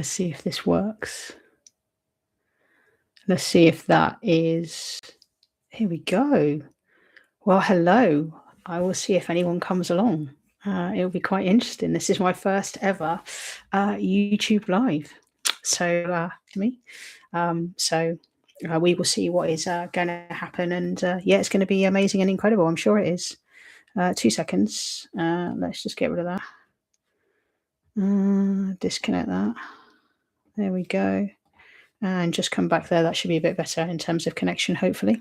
Let's see if this works. Let's see if that is. Here we go. Well, hello. I will see if anyone comes along. It'll be quite interesting. This is my first ever YouTube live. So, me. We will see what is going to happen. And yeah, it's going to be amazing and incredible. I'm sure it is. 2 seconds. Let's just get rid of that. Disconnect that. There we go. And just come back there. That should be a bit better in terms of connection, hopefully.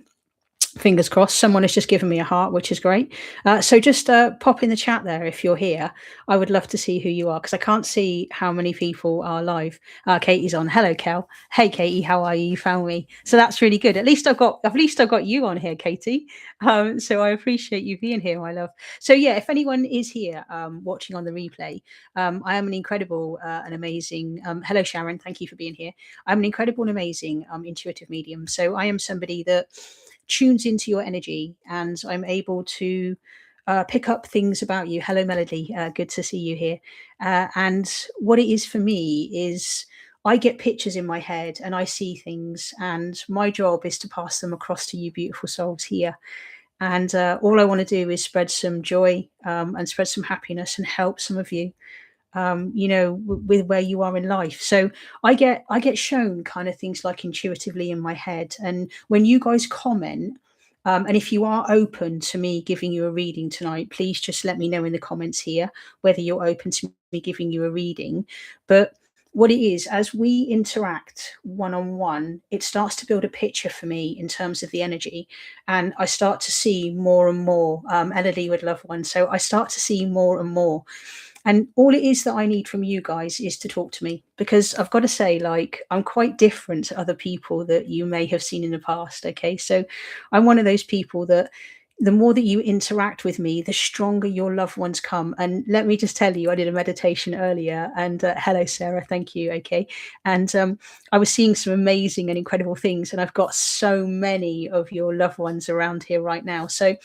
Fingers crossed. Someone has just given me a heart, which is great. So just pop in the chat there if you're here. I would love to see who you are because I can't see how many people are live. Katie's on. Hello, Kel. Hey, Katie, how are you? You found me, so that's really good. At least I've got you on here, Katie. So I appreciate you being here, my love. So yeah, if anyone is here watching on the replay, I am an incredible and amazing. Hello, Sharon. Thank you for being here. I'm an incredible and amazing intuitive medium. So I am somebody that tunes into your energy and I'm able to pick up things about you. Hello, Melody. Good to see you here. And what it is for me is I get pictures in my head and I see things, and my job is to pass them across to you beautiful souls here. And all I want to do is spread some joy and spread some happiness and help some of you with where you are in life. So I get shown kind of things like intuitively in my head. And when you guys comment, and if you are open to me giving you a reading tonight, please just let me know in the comments here whether you're open to me giving you a reading. But what it is, as we interact one-on-one, it starts to build a picture for me in terms of the energy. And I start to see more and more. Elodie would love one. So I start to see more and more. And all it is that I need from you guys is to talk to me, because I've got to say, like, I'm quite different to other people that you may have seen in the past. Okay. So I'm one of those people that the more that you interact with me, the stronger your loved ones come. And let me just tell you, I did a meditation earlier, and hello, Sarah. Thank you. Okay. And I was seeing some amazing and incredible things. And I've got so many of your loved ones around here right now. So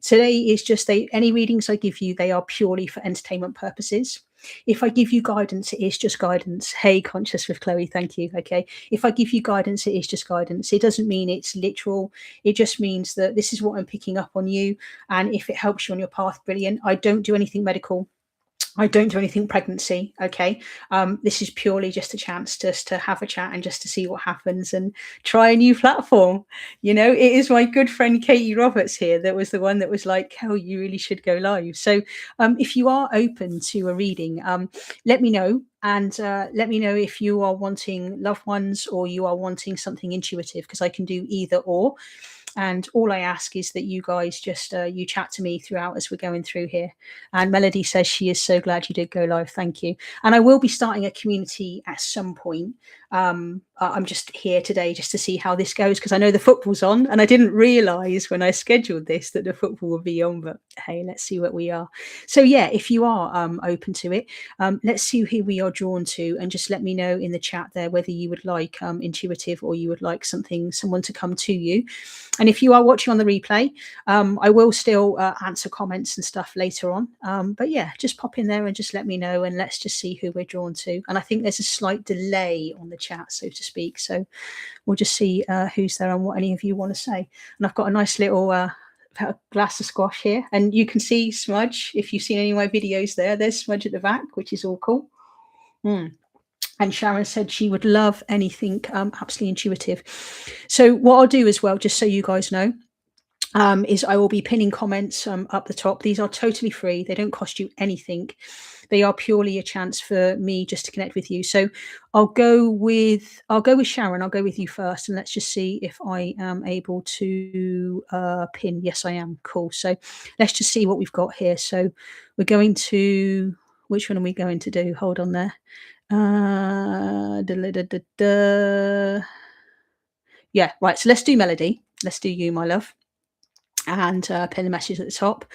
today is just any readings I give you, they are purely for entertainment purposes. If I give you guidance, it is just guidance. Hey, Conscious with Chloe, thank you. Okay. If I give you guidance, it is just guidance. It doesn't mean it's literal. It just means that this is what I'm picking up on you. And if it helps you on your path, brilliant. I don't do anything medical. I don't do anything pregnancy. Okay. This is purely just a chance just to have a chat and just to see what happens and try a new platform. It is my good friend Katie Roberts here that was the one that was like, "Kel, you really should go live." So if you are open to a reading, let me know. And let me know if you are wanting loved ones or you are wanting something intuitive, because I can do either or. And all I ask is that you guys just you chat to me throughout as we're going through here. And Melody says she is so glad you did go live. Thank you. And I will be starting a community at some point. I'm just here today just to see how this goes, because I know the football's on, and I didn't realise when I scheduled this that the football would be on. But hey, let's see what we are. So yeah, if you are open to it, let's see who we are drawn to, and just let me know in the chat there whether you would like intuitive or you would like someone to come to you. And if you are watching on the replay, I will still answer comments and stuff later on. But yeah, just pop in there and just let me know, and let's just see who we're drawn to. And I think there's a slight delay on the chat, so to speak. So we'll just see who's there and what any of you want to say. And I've got a nice little glass of squash here, and you can see Smudge. If you've seen any of my videos there's Smudge at the back, which is all cool. And Sharon said she would love anything absolutely intuitive. So what I'll do as well, just so you guys know, is I will be pinning comments up the top. These are totally free. They don't cost you anything. They are purely a chance for me just to connect with you. So I'll go with Sharon. I'll go with you first, and let's just see if I am able to pin. Yes, I am. Cool. So let's just see what we've got here. So we're going to, which one are we going to do? Hold on there. Yeah, right. So let's do Melody. Let's do you, my love. And pin the message at the top.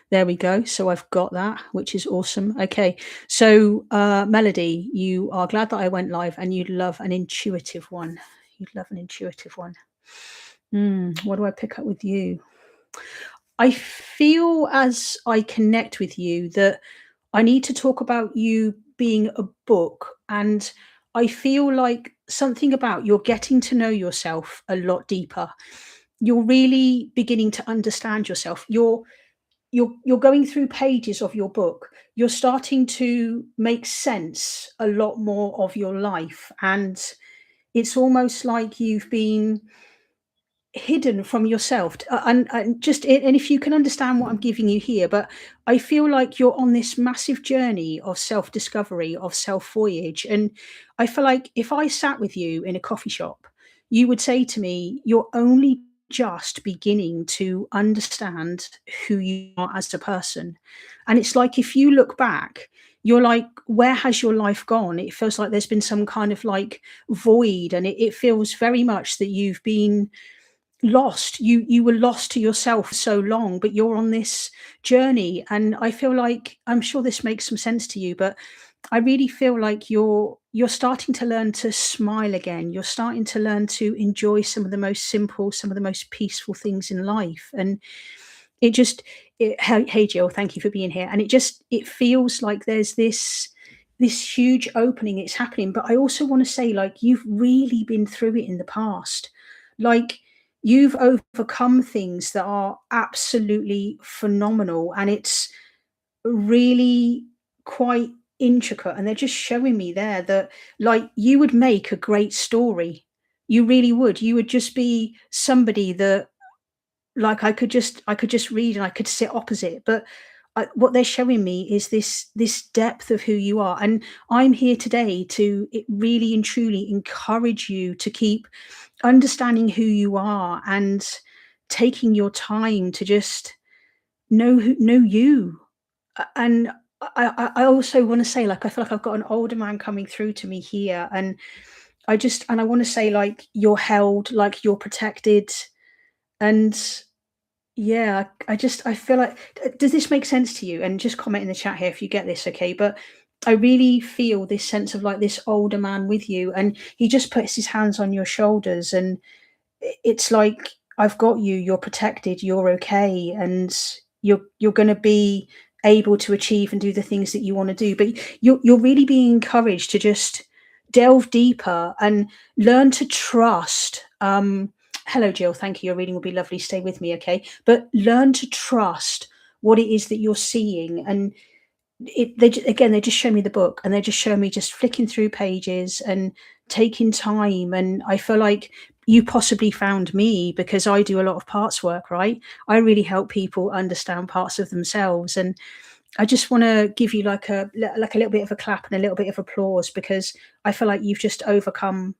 There we go. So I've got that, which is awesome. Okay. So Melody, you are glad that I went live, and you'd love an intuitive one. You'd love an intuitive one. What do I pick up with you? I feel as I connect with you that I need to talk about you being a book, and I feel like something about you're getting to know yourself a lot deeper. You're really beginning to understand yourself. You're going through pages of your book. You're starting to make sense a lot more of your life, and it's almost like you've been hidden from yourself and just and if you can understand what I'm giving you here, but I feel like you're on this massive journey of self discovery, of self voyage, and I feel like if I sat with you in a coffee shop, you would say to me, you're only just beginning to understand who you are as a person. And it's like if you look back, you're like, where has your life gone? It feels like there's been some kind of like void, and it feels very much that you've been lost. You were lost to yourself so long, but you're on this journey, and I feel like, I'm sure this makes some sense to you, but I really feel like you're starting to learn to smile again. You're starting to learn to enjoy some of the most simple, some of the most peaceful things in life. And it just hey Jill, thank you for being here. And it feels like there's this huge opening, it's happening. But I also want to say, like, you've really been through it in the past. Like, you've overcome things that are absolutely phenomenal, and it's really quite intricate. And they're just showing me there that, like, you would make a great story. You really would. You would just be somebody that, like, I could just read and I could sit opposite. But what they're showing me is this depth of who you are, and I'm here today to really and truly encourage you to keep understanding who you are and taking your time to just know you. And I also want to say, like, I feel like I've got an older man coming through to me here, and I want to say, like, you're held, like, you're protected. And yeah, I feel like, does this make sense to you? And just comment in the chat here if you get this, okay? But I really feel this sense of, like, this older man with you, and he just puts his hands on your shoulders, and it's like, I've got you, you're protected, you're okay, and you're going to be able to achieve and do the things that you want to do. But you're really being encouraged to just delve deeper and learn to trust. Hello Jill, thank you, your reading will be lovely, stay with me, okay? But learn to trust what it is that you're seeing. And again, they just show me the book, and they just show me just flicking through pages and taking time. And I feel like you possibly found me because I do a lot of parts work, right? I really help people understand parts of themselves. And I just want to give you like a little bit of a clap and a little bit of applause, because I feel like you've just overcome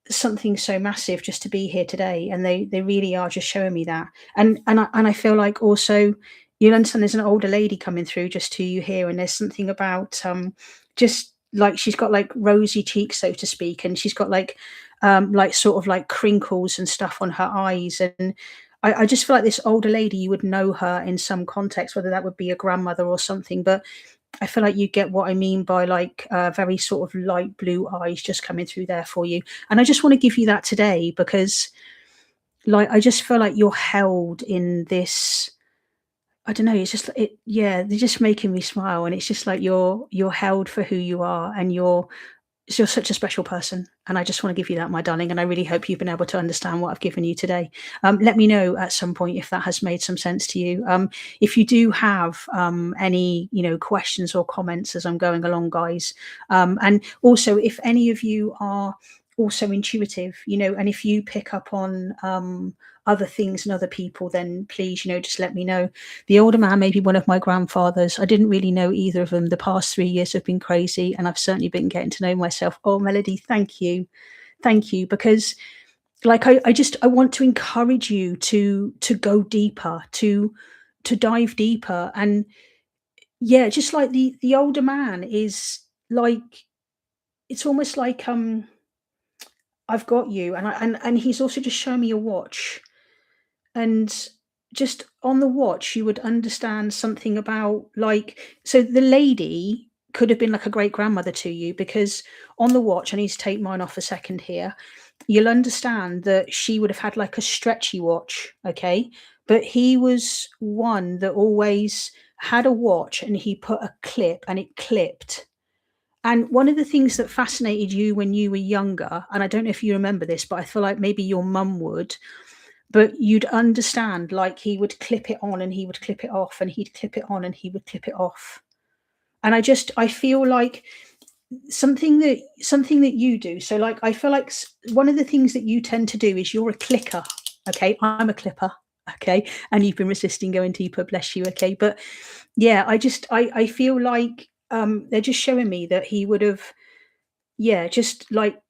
something so massive just to be here today. And they really are just showing me that. And I feel like also, you'll understand, there's an older lady coming through just to you here, and there's something about just like, she's got like rosy cheeks, so to speak, and she's got like sort of like crinkles and stuff on her eyes. And I just feel like this older lady, you would know her in some context, whether that would be a grandmother or something. But I feel like you get what I mean by, like, very sort of light blue eyes just coming through there for you. And I just want to give you that today, because, like, I just feel like you're held in this. I don't know. It's just it. Yeah, they're just making me smile, and it's just like you're held for who you are, and you're such a special person. And I just want to give you that, my darling. And I really hope you've been able to understand what I've given you today. Let me know at some point if that has made some sense to you. If you do have any, questions or comments as I'm going along, guys. And also, if any of you are also intuitive, and if you pick up on other things and other people, then please, just let me know. The older man may be one of my grandfathers. I didn't really know either of them. The past 3 years have been crazy, and I've certainly been getting to know myself. Oh, Melody, thank you. Thank you. Because, like, I want to encourage you to go deeper, to dive deeper. And yeah, just like the older man is like, it's almost like, I've got you. And he's also just showing me a watch. And just on the watch, you would understand something about, like, so the lady could have been like a great grandmother to you, because on the watch, I need to take mine off a second here. You'll understand that she would have had like a stretchy watch, okay? But he was one that always had a watch, and he put a clip and it clipped. And one of the things that fascinated you when you were younger, and I don't know if you remember this, but I feel like maybe your mum would, but you'd understand, like, he would clip it on and he would clip it off, and he'd clip it on and he would clip it off. And I feel like something that you do. So, like, I feel like one of the things that you tend to do is you're a clicker. Okay, I'm a clipper. Okay, and you've been resisting going deeper. Bless you. Okay, but yeah, I feel like they're just showing me that he would have, yeah, just like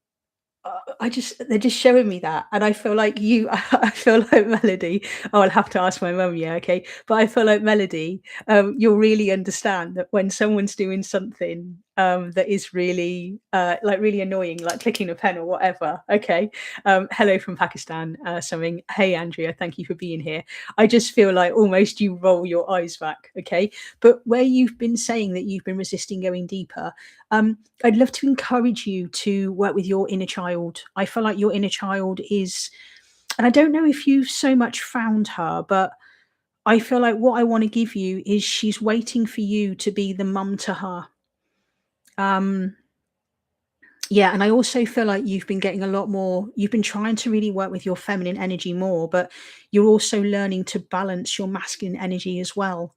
I just they're just showing me that, and I feel like you. I feel like Melody. Oh, I'll have to ask my mum. Yeah, okay. But I feel like Melody. You'll really understand that when someone's doing something that is really like really annoying, like clicking a pen or whatever. Okay. Hello from Pakistan. Something. Hey, Andrea. Thank you for being here. I just feel like almost you roll your eyes back. Okay. But where you've been saying that you've been resisting going deeper, I'd love to encourage you to work with your inner child. I feel like your inner child is, and I don't know if you've so much found her, but I feel like what I want to give you is she's waiting for you to be the mum to her. Um, yeah, and I also feel like you've been getting a lot more, you've been trying to really work with your feminine energy more, but you're also learning to balance your masculine energy as well.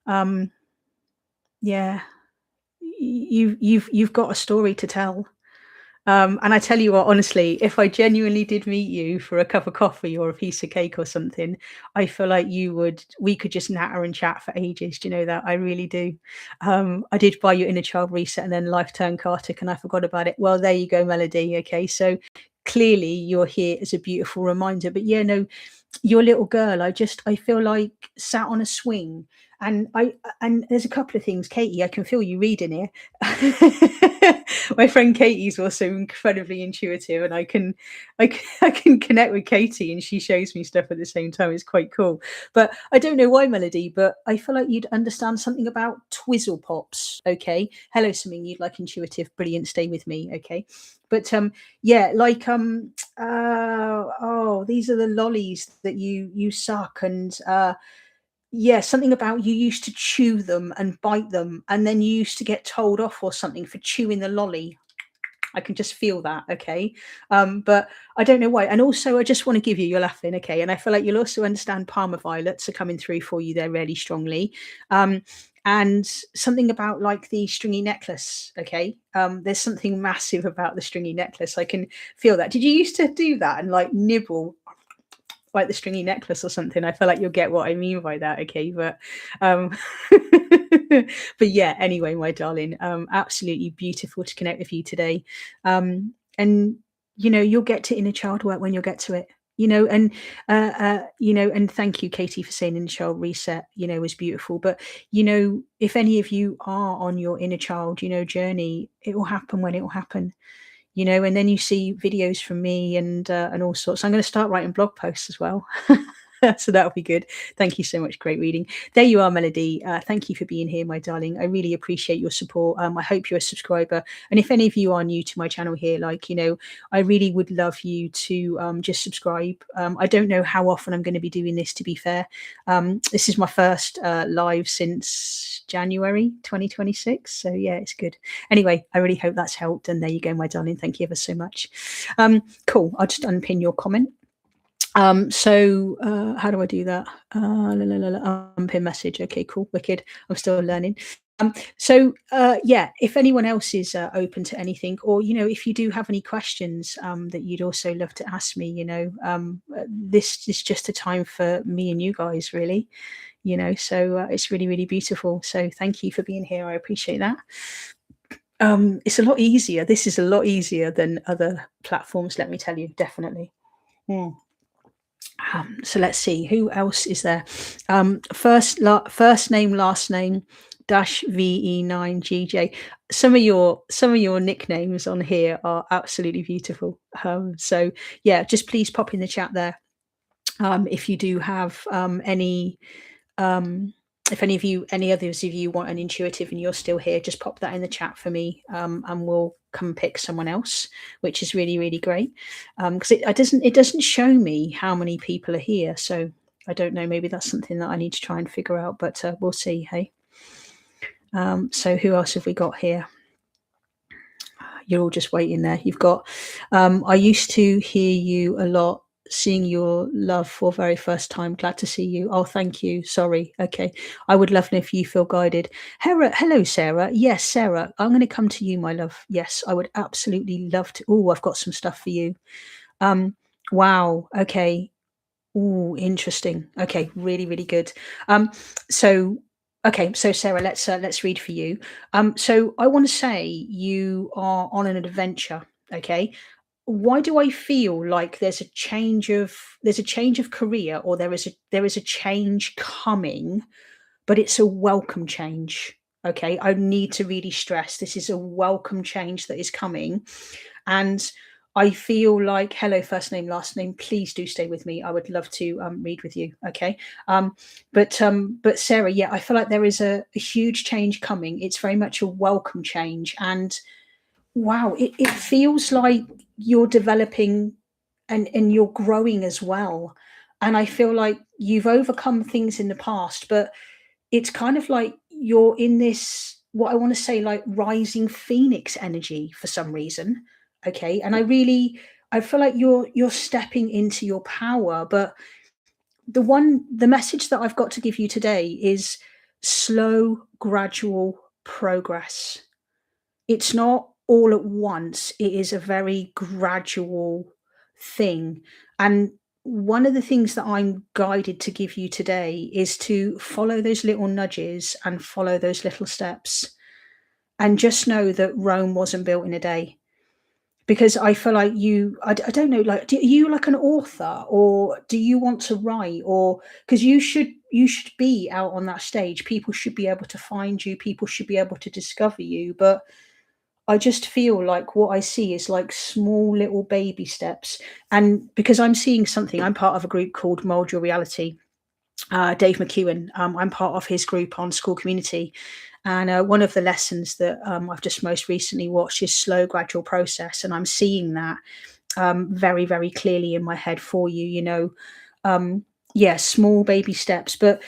Um, yeah, you've got a story to tell. And I tell you what, honestly, if I genuinely did meet you for a cup of coffee or a piece of cake or something, I feel like we could just natter and chat for ages. Do you know that? I really do. I did buy your inner child reset and then life turned Kartik and I forgot about it. Well, there you go, Melody. Okay. So clearly you're here as a beautiful reminder. But yeah, no, your little girl, I feel like sat on a swing, and there's a couple of things, Katie, I can feel you reading here. My friend Katie's also incredibly intuitive, and I can connect with Katie, and she shows me stuff at the same time. It's quite cool. But I don't know why, Melody, but I feel like you'd understand something about twizzle pops. Okay, hello, something you'd like intuitive, brilliant. Stay with me, okay? But yeah, like oh, these are the lollies that you suck, and yeah, something about you used to chew them and bite them, and then you used to get told off or something for chewing the lolly. I can just feel that, okay? But I don't know why. And also, I just want to give you, you're laughing, okay? And I feel like you'll also understand Parma violets are coming through for you there really strongly. And something about like the stringy necklace, okay? There's something massive about the stringy necklace. I can feel that. Did you used to do that and like nibble like the stringy necklace or something? I feel like you'll get what I mean by that, okay? But but yeah, anyway, my darling, absolutely beautiful to connect with you today. And you know, you'll get to inner child work when you'll get to it. You know, and you know, and thank you, Katie, for saying inner child reset, you know, was beautiful. But you know, if any of you are on your inner child, you know, journey, it will happen when it will happen, you know, and then you see videos from me and all sorts. I'm going to start writing blog posts as well. So that'll be good. Thank you so much. Great reading. There you are, Melody. Thank you for being here, my darling. I really appreciate your support. I hope you're a subscriber. And if any of you are new to my channel here, like, you know, I really would love you to just subscribe. I don't know how often I'm going to be doing this, to be fair. This is my first live since January 2026. So yeah, it's good. Anyway, I really hope that's helped. And there you go, my darling. Thank you ever so much. Cool. I'll just unpin your comment. So how do I do that? Unpin message. Okay, cool, wicked. I'm still learning. Yeah, if anyone else is open to anything, or you know, if you do have any questions that you'd also love to ask me, you know, this is just a time for me and you guys, really, you know. So it's really, really beautiful. So thank you for being here. I appreciate that. It's a lot easier. This is a lot easier than other platforms. Let me tell you, definitely. Hmm. So let's see who else is there. First name, last name dash VE9GJ. Some of your nicknames on here are absolutely beautiful. So yeah, just please pop in the chat there. If you do have any if any others of you want an intuitive and you're still here, just pop that in the chat for me, and we'll come pick someone else, which is really, really great. Because it doesn't show me how many people are here, so I don't know, maybe that's something that I need to try and figure out, but we'll see. Hey, so who else have we got here? you're all just waiting there. You've got, I used to hear you a lot, seeing your love for very first time. Glad to see you. Oh, thank you. Sorry. Okay. I would love if you feel guided. Hello, Sarah. Yes, Sarah, I'm going to come to you, my love. Yes, I would absolutely love to. Oh, I've got some stuff for you. Um, wow. Okay. Oh, interesting. Okay, really, really good. Um, so okay, so Sarah, let's read for you. So I want to say you are on an adventure. Okay, why do I feel like there's a change of career, or there is a change coming, but it's a welcome change. Okay, I need to really stress this is a welcome change that is coming, and I feel like, hello, first name, last name. Please do stay with me. I would love to read with you. Okay, but Sarah, yeah, I feel like there is a huge change coming. It's very much a welcome change, and wow, it feels like you're developing and you're growing as well. And I feel like you've overcome things in the past, but it's kind of like you're in this, what I want to say, like rising phoenix energy for some reason. Okay. And I feel like you're stepping into your power. But the message that I've got to give you today is slow, gradual progress. It's not all at once, it is a very gradual thing. And one of the things that I'm guided to give you today is to follow those little nudges and follow those little steps. And just know that Rome wasn't built in a day. Because I feel like I don't know, like, are you like an author, or do you want to write, or because you should be out on that stage. People should be able to find you. People should be able to discover you. But I just feel like what I see is like small little baby steps. And because I'm seeing something, I'm part of a group called Mold Your Reality. Dave McEwen, I'm part of his group on School Community. And one of the lessons that I've just most recently watched is slow, gradual process. And I'm seeing that very, very clearly in my head for you, yeah, small baby steps. But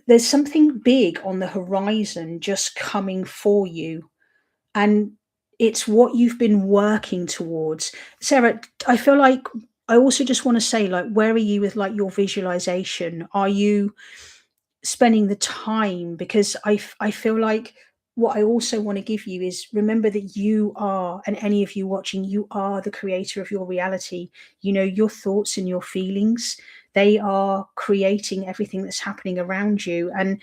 there's something big on the horizon just coming for you, and it's what you've been working towards. Sarah, I feel like I also just want to say, like, where are you with like your visualization? Are you spending the time? Because I feel like what I also want to give you is, remember that you are, and any of you watching, you are the creator of your reality. Your thoughts and your feelings, they are creating everything that's happening around you. And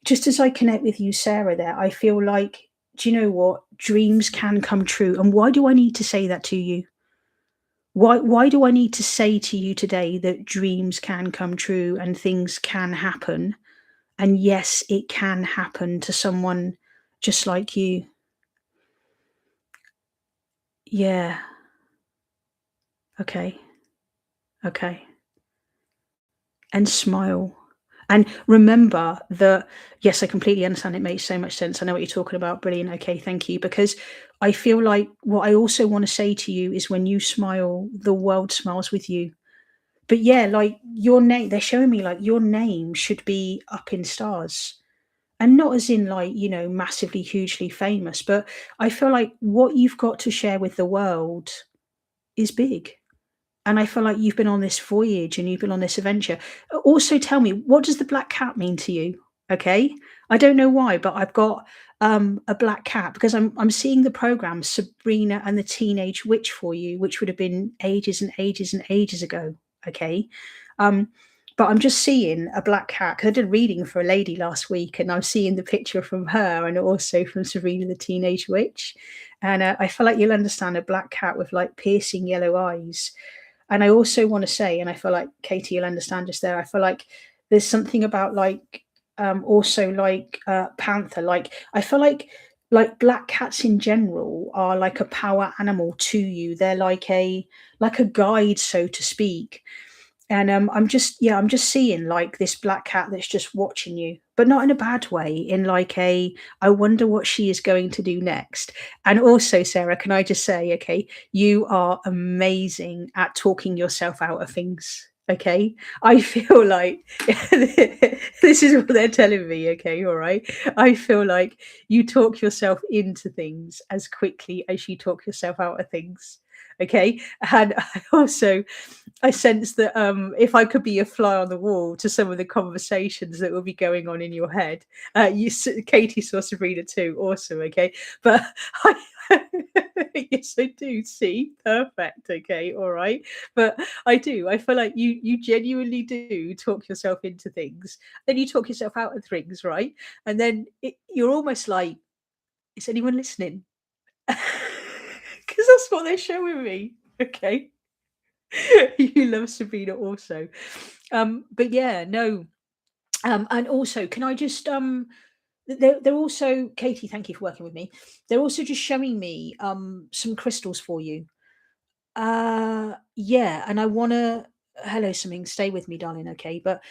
just as I connect with you, Sarah, there, I feel like, do you know what? Dreams can come true. And why do I need to say that to you? Why do I need to say to you today that dreams can come true and things can happen? And yes, it can happen to someone just like you. Yeah. Okay. Okay. And smile. And remember that, yes, I completely understand. It makes so much sense. I know what you're talking about. Brilliant. Okay, thank you. Because I feel like what I also want to say to you is, when you smile, the world smiles with you. But yeah, like your name, they're showing me like your name should be up in stars. And not as in like, massively, hugely famous, but I feel like what you've got to share with the world is big. And I feel like you've been on this voyage and you've been on this adventure. Also, tell me, what does the black cat mean to you? Okay, I don't know why, but I've got a black cat because I'm seeing the program Sabrina and the Teenage Witch for you, which would have been ages and ages and ages ago. Okay, um, but I'm just seeing a black cat because I did a reading for a lady last week, and I'm seeing the picture from her and also from Sabrina the Teenage Witch, and I feel like you'll understand a black cat with like piercing yellow eyes. And I also want to say, and I feel like Katie, you'll understand just there, I feel like there's something about like also like panther. Like I feel like black cats in general are like a power animal to you. They're like a guide, so to speak. And I'm just seeing like this black cat that's just watching you, but not in a bad way, in like I wonder what she is going to do next. And also, Sarah, can I just say, okay, you are amazing at talking yourself out of things. Okay, I feel like this is what they're telling me. Okay, all right. I feel like you talk yourself into things as quickly as you talk yourself out of things. Okay, and I sense that if I could be a fly on the wall to some of the conversations that will be going on in your head, Katie saw Sabrina too. Awesome. Okay, but I, yes, I do. See, perfect. Okay, all right. But I do. I feel like you genuinely do talk yourself into things. Then you talk yourself out of things, right? And then you're almost like, is anyone listening? Because that's what they're showing me. Okay. You love Sabina also. But yeah, no. And also, can I just they're also Katie, thank you for working with me. They're also just showing me some crystals for you. Yeah, and I wanna hello, something, stay with me, darling, okay? But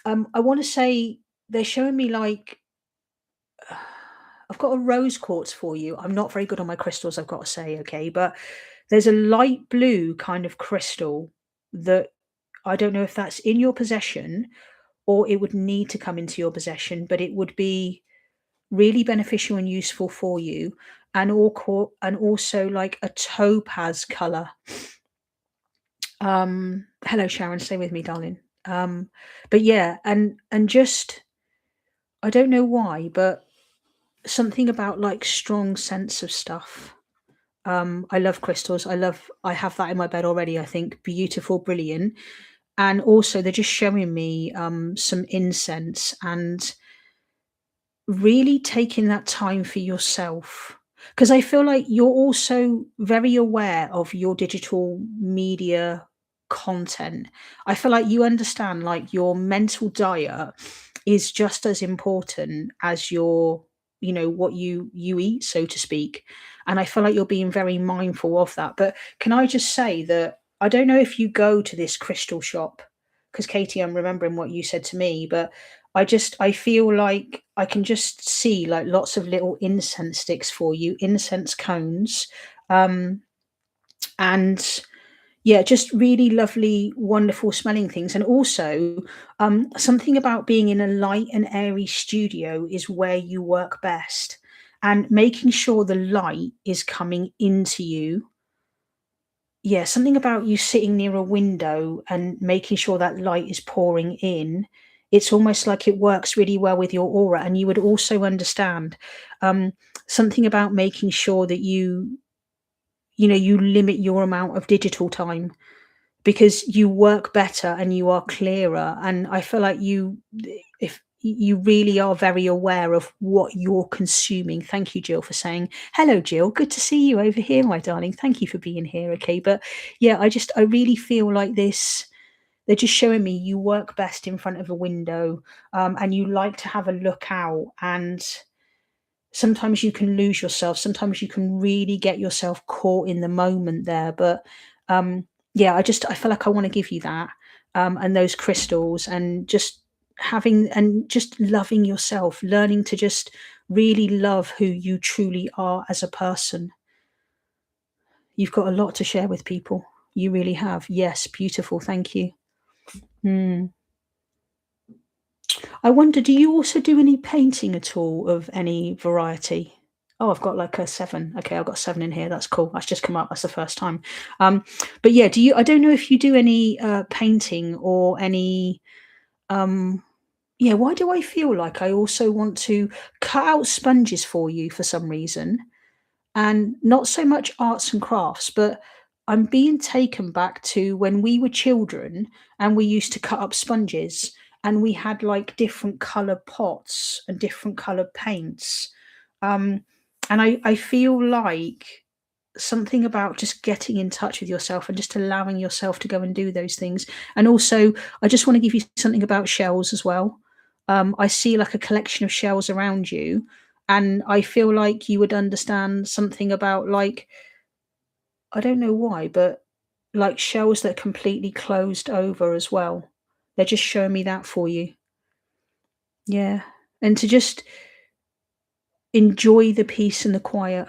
I wanna say they're showing me like I've got a rose quartz for you. I'm not very good on my crystals, I've got to say, okay? But there's a light blue kind of crystal that I don't know if that's in your possession or it would need to come into your possession, but it would be really beneficial and useful for you. And also like a topaz color. Hello, Sharon, stay with me, darling. But yeah, and just I don't know why, but something about like strong sense of stuff. I love crystals. I have that in my bed already, I think. Beautiful, brilliant. And also they're just showing me some incense and really taking that time for yourself. Because I feel like you're also very aware of your digital media content. I feel like you understand like your mental diet is just as important as your, what you eat, so to speak. And I feel like you're being very mindful of that. But can I just say that I don't know if you go to this crystal shop, because Katie, I'm remembering what you said to me, but I feel like I can just see like lots of little incense sticks for you, incense cones, um, and yeah, just really lovely, wonderful smelling things. And also, something about being in a light and airy studio is where you work best. And making sure the light is coming into you, yeah, something about you sitting near a window and making sure that light is pouring in. It's almost like it works really well with your aura. And you would also understand um, something about making sure that you limit your amount of digital time because you work better and you are clearer. And I feel like if you really are very aware of what you're consuming. Thank you, Jill, for saying hello, Jill. Good to see you over here, my darling. Thank you for being here. Okay. But yeah, I really feel like this. They're just showing me you work best in front of a window, and you like to have a look out. And sometimes you can lose yourself. Sometimes you can really get yourself caught in the moment there. But yeah, I feel like I want to give you that and those crystals and just having and just loving yourself, learning to just really love who you truly are as a person. You've got a lot to share with people. You really have. Yes, beautiful. Thank you. Hmm. I wonder, do you also do any painting at all of any variety? Oh, I've got like a 7. Okay, I've got 7 in here. That's cool. That's just come up. That's the first time. Um, but yeah, I don't know if you do any painting or any yeah, why do I feel like I also want to cut out sponges for you for some reason? And not so much arts and crafts, but I'm being taken back to when we were children and we used to cut up sponges and we had like different colored pots and different colored paints. Um, and I feel like something about just getting in touch with yourself and just allowing yourself to go and do those things. And also, I just want to give you something about shells as well. I see like a collection of shells around you, and I feel like you would understand something about like I don't know why, but like shells that are completely closed over as well. They're just showing me that for you. Yeah. And to just enjoy the peace and the quiet.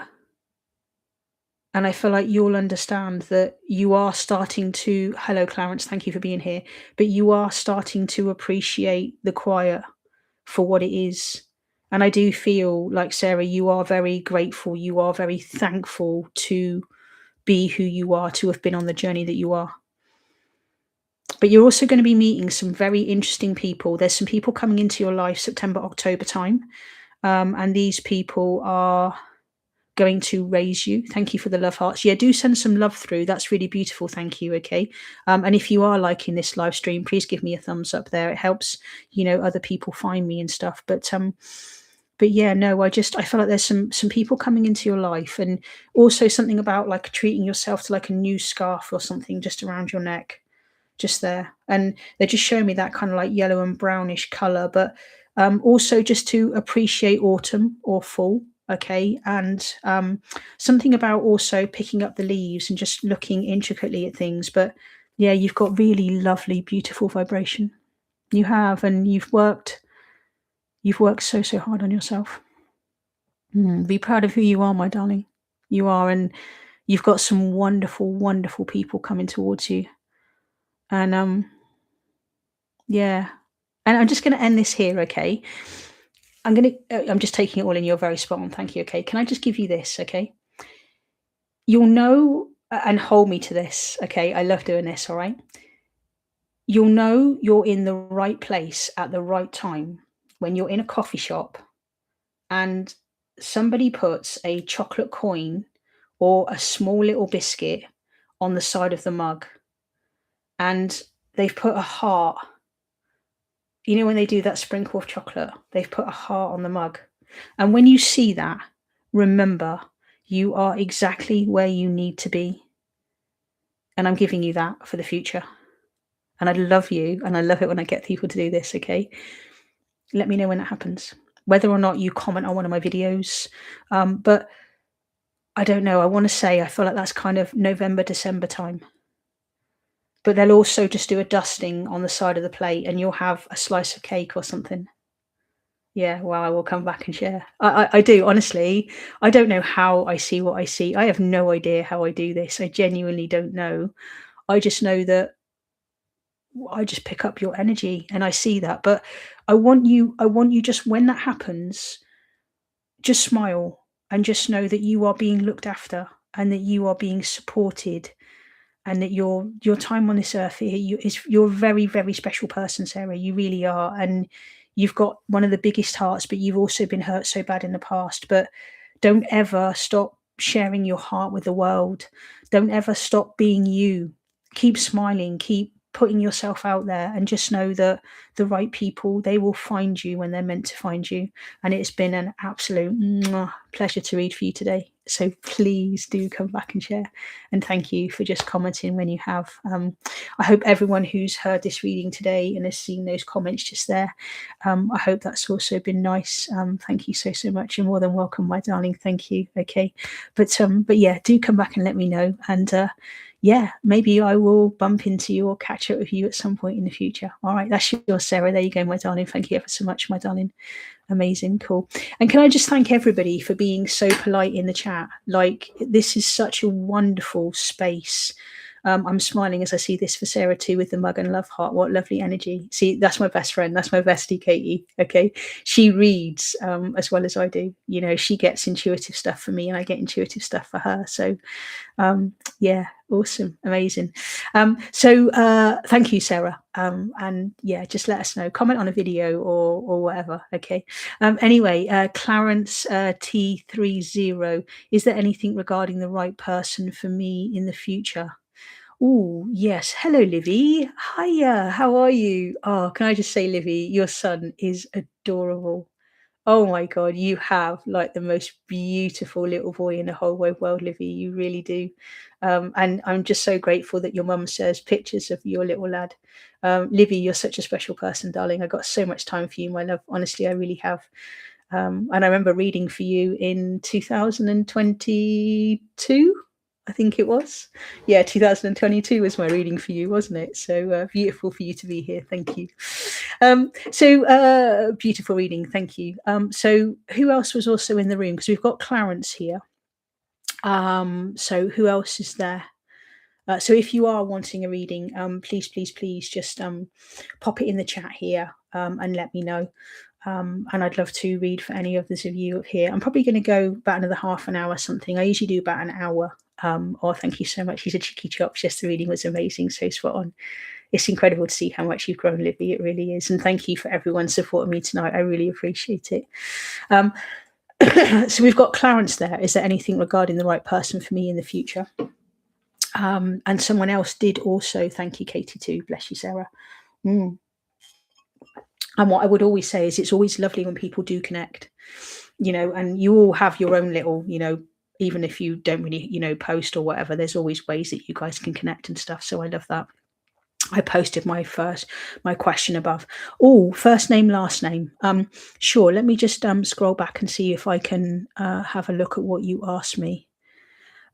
And I feel like you'll understand that you are starting to, hello, Clarence, thank you for being here, but you are starting to appreciate the quiet for what it is. And I do feel like, Sarah, you are very grateful. You are very thankful to be who you are, to have been on the journey that you are. But you're also going to be meeting some very interesting people. There's some people coming into your life September, October time. And these people are going to raise you. Thank you for the love hearts. Yeah, do send some love through. That's really beautiful. Thank you. Okay. And if you are liking this live stream, please give me a thumbs up there. It helps, other people find me and stuff. But yeah, no, I feel like there's some people coming into your life, and also something about like treating yourself to like a new scarf or something just around your neck, just there. And they're just showing me that kind of like yellow and brownish color, but also just to appreciate autumn or fall. Okay. And something about also picking up the leaves and just looking intricately at things. But yeah, you've got really lovely, beautiful vibration. You have, and you've worked so, so hard on yourself. Be proud of who you are, my darling. You are, and you've got some wonderful, wonderful people coming towards you. And yeah. And I'm just going to end this here, okay? I'm just taking it all in. You're very spot on. Thank you. Okay. Can I just give you this? Okay. You'll know, and hold me to this. Okay. I love doing this. All right. You'll know you're in the right place at the right time when you're in a coffee shop and somebody puts a chocolate coin or a small little biscuit on the side of the mug, and they've put a heart. When they do that sprinkle of chocolate, they've put a heart on the mug. And when you see that, remember, you are exactly where you need to be. And I'm giving you that for the future. And I love you. And I love it when I get people to do this. Okay. Let me know when it happens, whether or not you comment on one of my videos. But I don't know. I want to say, I feel like that's kind of November, December time. But they'll also just do a dusting on the side of the plate and you'll have a slice of cake or something. Yeah, well, I will come back and share. I do, honestly. I don't know how I see what I see. I have no idea how I do this. I genuinely don't know. I just know that I just pick up your energy and I see that. But I want you just, when that happens, just smile and just know that you are being looked after and that you are being supported, and that your time on this earth here, you're a very, very special person, Sarah. You really are. And you've got one of the biggest hearts, but you've also been hurt so bad in the past. But don't ever stop sharing your heart with the world. Don't ever stop being you. Keep smiling, keep putting yourself out there, and just know that the right people, they will find you when they're meant to find you. And it's been an absolute pleasure to read for you today. So please do come back and share. And thank you for just commenting when you have. I hope everyone who's heard this reading today and has seen those comments just there, I hope that's also been nice. Thank you so, so much. You're more than welcome, my darling. Thank you. Okay. But yeah, do come back and let me know. And yeah, maybe I will bump into you or catch up with you at some point in the future. All right, that's yours, Sarah. There you go, my darling. Thank you ever so much, my darling. Amazing, cool. And can I just thank everybody for being so polite in the chat? Like, this is such a wonderful space. I'm smiling as I see this for Sarah too, with the mug and love heart. What lovely energy. See, that's my best friend. That's my bestie, Katie. Okay. She reads as well as I do. She gets intuitive stuff for me and I get intuitive stuff for her. So yeah, awesome. Amazing. So thank you, Sarah. And yeah, just let us know, comment on a video or whatever. Okay. Anyway, Clarence T30, is there anything regarding the right person for me in the future? Oh, yes. Hello, Livy. Hiya. How are you? Oh, can I just say, Livy, your son is adorable. Oh my God, you have like the most beautiful little boy in the whole wide world, Livy. You really do. And I'm just so grateful that your mum shares pictures of your little lad. Livy, you're such a special person, darling. I got so much time for you, my love. Honestly, I really have. And I remember reading for you in 2022. I think it was. Yeah, 2022 was my reading for you, wasn't it? So beautiful for you to be here. Thank you. So beautiful reading. Thank you. So who else was also in the room? Because we've got Clarence here. So who else is there? So if you are wanting a reading, please, please, please just pop it in the chat here and let me know. And I'd love to read for any others of you up here. I'm probably going to go about another half an hour something. I usually do about an hour. Oh, thank you so much. He's a cheeky chops. Yes, the reading was amazing. So spot on. It's incredible to see how much you've grown, Libby. It really is. And thank you for everyone supporting me tonight. I really appreciate it. So we've got Clarence there. Is there anything regarding the right person for me in the future? And someone else did also, thank you, Katie, too. Bless you, Sarah. And what I would always say is it's always lovely when people do connect, and you all have your own little, even if you don't really, post or whatever, there's always ways that you guys can connect and stuff. So I love that. I posted my question above. Oh, first name, last name. Sure. Let me just scroll back and see if I can have a look at what you asked me.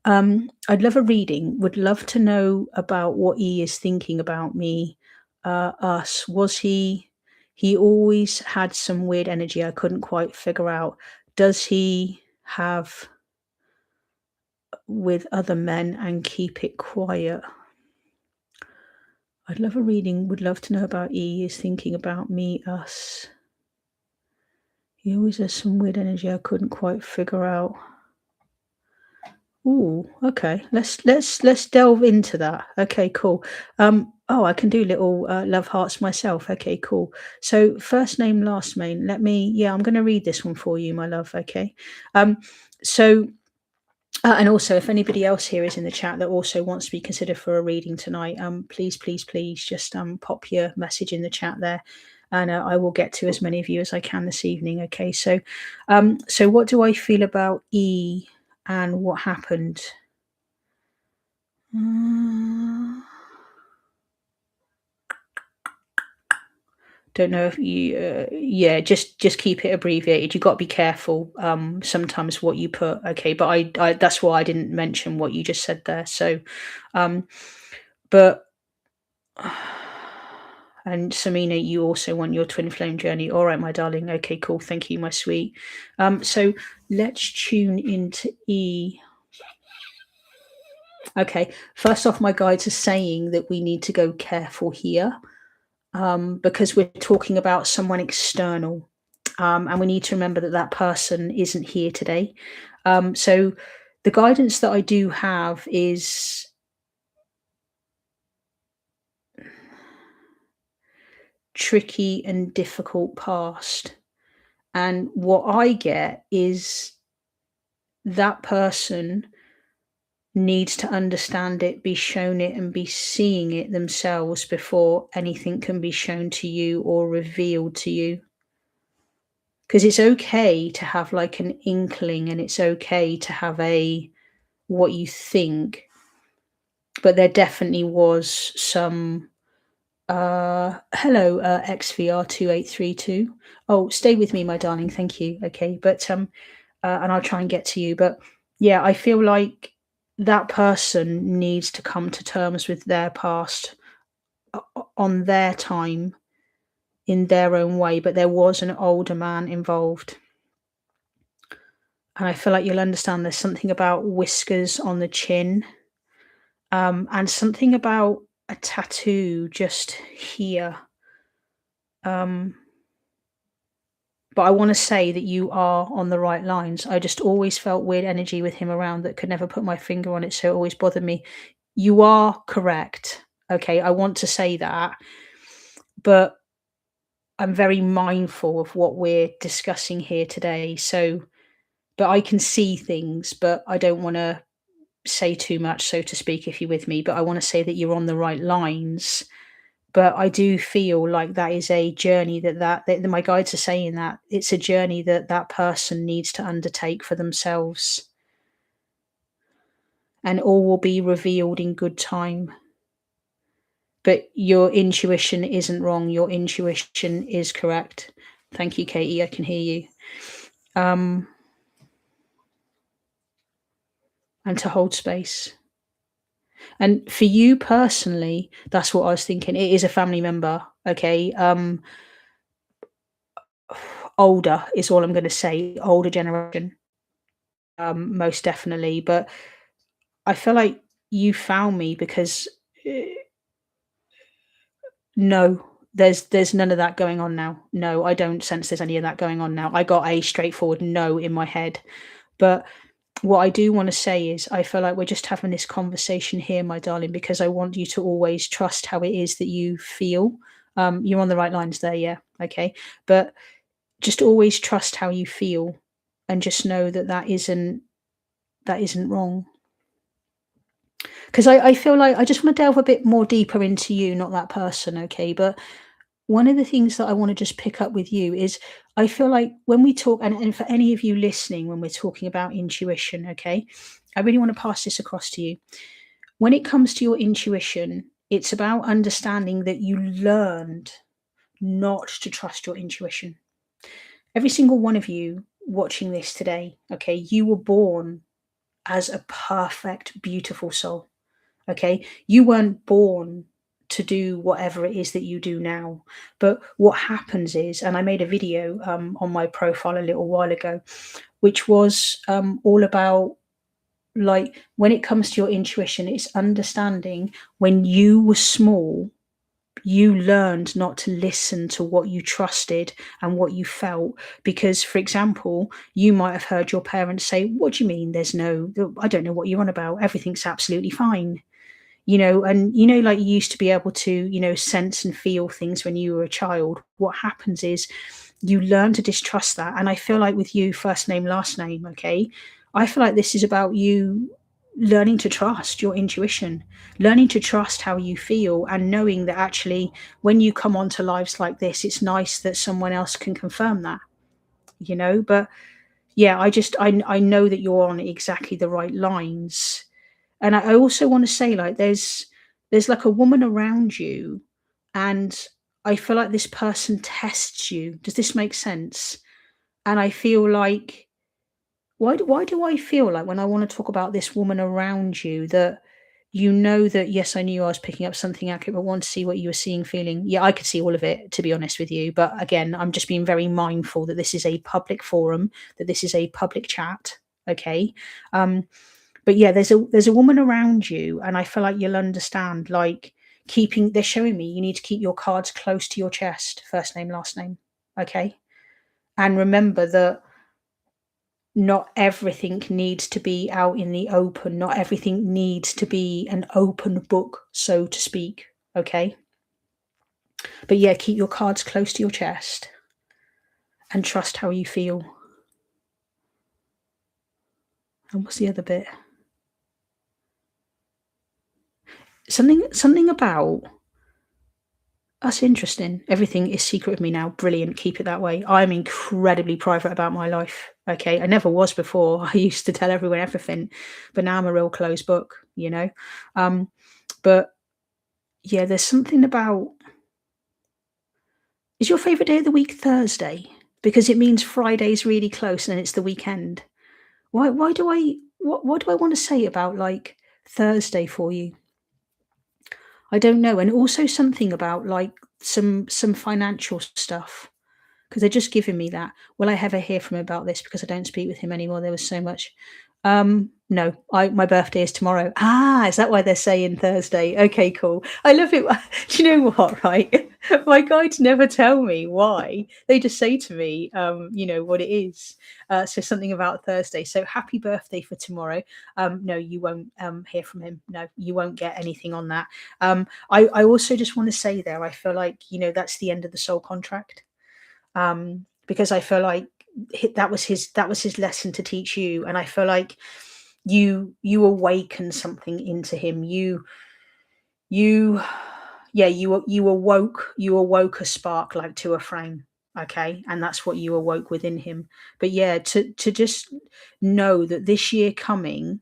I'd love a reading. Would love to know about what he is thinking about me, us. Was he always had some weird energy I couldn't quite figure out. Does he have with other men and keep it quiet? I'd love a reading. Would love to know about he is thinking about me, us. He always has some weird energy I couldn't quite figure out. Ooh, okay. Let's delve into that. Okay, cool. Oh, I can do little love hearts myself. Okay, cool. So first name, last name. I'm going to read this one for you, my love. Okay. So and also, if anybody else here is in the chat that also wants to be considered for a reading tonight, please, please, please just pop your message in the chat there, and I will get to as many of you as I can this evening. Okay, so what do I feel about E and what happened? Don't know if you just keep it abbreviated. You got to be careful sometimes what you put. Okay, but I that's why I didn't mention what you just said there. So but and Samina, you also want your twin flame journey. All right, my darling. Okay, cool. Thank you, my sweet. So let's tune into E. Okay, first off, my guides are saying that we need to go careful here because we're talking about someone external. And we need to remember that that person isn't here today. So the guidance that I do have is tricky and difficult past. And what I get is that person needs to understand it, be shown it, and be seeing it themselves before anything can be shown to you or revealed to you. Because it's okay to have like an inkling, and it's okay to have what you think, but there definitely was some hello XVR2832. Oh, stay with me, my darling, thank you. Okay, but and I'll try and get to you, but yeah, I feel like that person needs to come to terms with their past on their time in their own way, but there was an older man involved. And I feel like you'll understand there's something about whiskers on the chin, and something about a tattoo just here. But I want to say that you are on the right lines. I just always felt weird energy with him around that could never put my finger on it, so it always bothered me. You are correct. Okay, I want to say that, but I'm very mindful of what we're discussing here today. So, but I can see things, but I don't want to say too much, so to speak, if you're with me. But I want to say that you're on the right lines. But I do feel like that is a journey that my guides are saying that it's a journey that that person needs to undertake for themselves, and all will be revealed in good time. But your intuition isn't wrong. Your intuition is correct. Thank you, Katie. I can hear you. And to hold space. And for you personally, that's what I was thinking. It is a family member. Okay. Older is all I'm going to say. Older generation. most definitely. But I feel like you found me because no, there's none of that going on now. No, I don't sense there's any of that going on now. I got a straightforward no in my head. But what I do want to say is I feel like we're just having this conversation here, my darling, because I want you to always trust how it is that you feel. You're on the right lines there, yeah. Okay. But just always trust how you feel and just know that that isn't wrong. Because I feel like I just want to delve a bit more deeper into you, not that person, okay? But one of the things that I want to just pick up with you is I feel like when we talk, and for any of you listening, when we're talking about intuition, okay, I really want to pass this across to you. When it comes to your intuition, it's about understanding that you learned not to trust your intuition. Every single one of you watching this today, okay, you were born as a perfect, beautiful soul. Okay. You weren't born to do whatever it is that you do now. But what happens is, and I made a video on my profile a little while ago, which was all about like when it comes to your intuition, it's understanding when you were small, you learned not to listen to what you trusted and what you felt. Because, for example, you might have heard your parents say, "What do you mean there's no, I don't know what you're on about. Everything's absolutely fine." And like you used to be able to sense and feel things when you were a child. What happens is you learn to distrust that. And I feel like with you, first name last name, okay, I feel like this is about you learning to trust your intuition, learning to trust how you feel, and knowing that actually when you come onto lives like this, it's nice that someone else can confirm that. But yeah, I know that you're on exactly the right lines. And I also want to say, like, there's like a woman around you, and I feel like this person tests you. Does this make sense? And I feel like why do I feel like when I want to talk about this woman around you that that yes, I knew I was picking up something accurate, but want to see what you were seeing, feeling. Yeah, I could see all of it, to be honest with you. But again, I'm just being very mindful that this is a public forum, that this is a public chat. Okay. But yeah, there's a woman around you, and I feel like you'll understand. Like they're showing me you need to keep your cards close to your chest, first name, last name. Okay. And remember that not everything needs to be out in the open. Not everything needs to be an open book, so to speak. Okay. But yeah, keep your cards close to your chest and trust how you feel. And what's the other bit? Something about that's interesting. Everything is secret with me now. Brilliant. Keep it that way. I'm incredibly private about my life. Okay. I never was before. I used to tell everyone everything, but now I'm a real closed book. Um, but yeah, there's something about is your favorite day of the week Thursday? Because it means Friday's really close and it's the weekend. Why do I what do I want to say about like Thursday for you? I don't know. And also something about like some financial stuff. Because they're just giving me that. Will I ever hear from him about this? Because I don't speak with him anymore. There was so much. No, my birthday is tomorrow. Ah, is that why they're saying Thursday? Okay, cool. I love it. Do you know what? Right, my guides never tell me why. They just say to me, what it is. So something about Thursday. So happy birthday for tomorrow. No, you won't hear from him. No, you won't get anything on that. I also just want to say there. I feel like that's the end of the soul contract because I feel like that was his lesson to teach you, and I feel like you awakened something into him. You yeah, you awoke a spark like to a flame. Okay, and that's what you awoke within him. But yeah, to just know that this year coming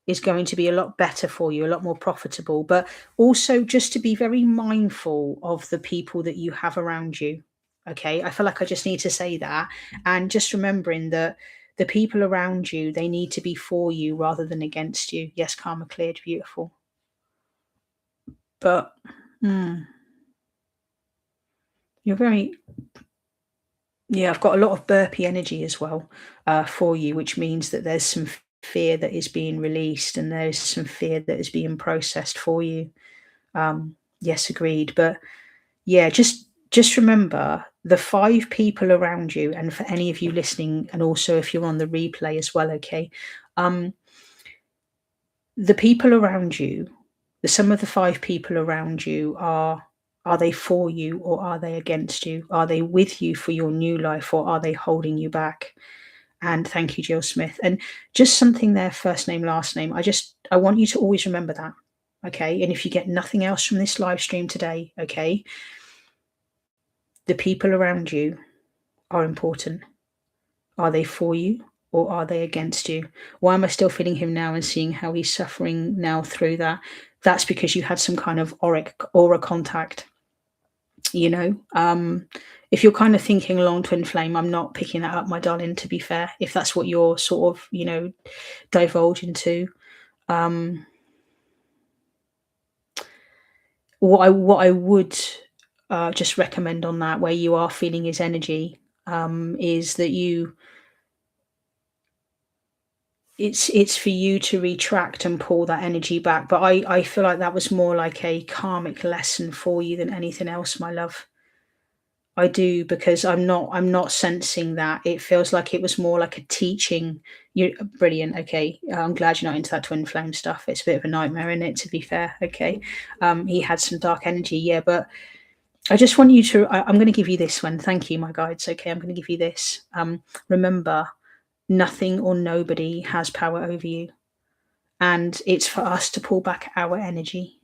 is going to be a lot better for you, a lot more profitable, but also just to be very mindful of the people that you have around you. Okay. I feel like I just need to say that. And just remembering that the people around you, they need to be for you rather than against you. Yes, karma cleared, beautiful. But you're very, Yeah, I've got a lot of burpee energy as well for you, which means that there's some fear that is being released and there's some fear that is being processed for you. Yes, agreed. But yeah, just remember the 5 people around you, and for any of you listening, and also if you're on the replay as well, okay? Um, the people around you, the sum of the 5 people around you are they for you or are they against you? Are they with you for your new life or are they holding you back? And thank you, Jill Smith. And just something there, first name, last name. I want you to always remember that. Okay. And if you get nothing else from this live stream today, okay, the people around you are important. Are they for you or are they against you? Why am I still feeling him now and seeing how he's suffering now through that? That's because you had some kind of aura contact, you know. If you're kind of thinking along twin flame, I'm not picking that up, my darling, to be fair, if that's what you're sort of, divulge into. Um, what I would just recommend on that, where you are feeling his energy, is that it's for you to retract and pull that energy back. But I feel like that was more like a karmic lesson for you than anything else, my love. I do, because I'm not sensing that. It feels like it was more like a teaching. You brilliant. Okay, I'm glad you're not into that twin flame stuff. It's a bit of a nightmare, isn't it? To be fair. Okay, he had some dark energy, yeah, but I just want you to. I'm going to give you this one. Thank you, my guides. Okay, I'm going to give you this. Remember, nothing or nobody has power over you, and it's for us to pull back our energy.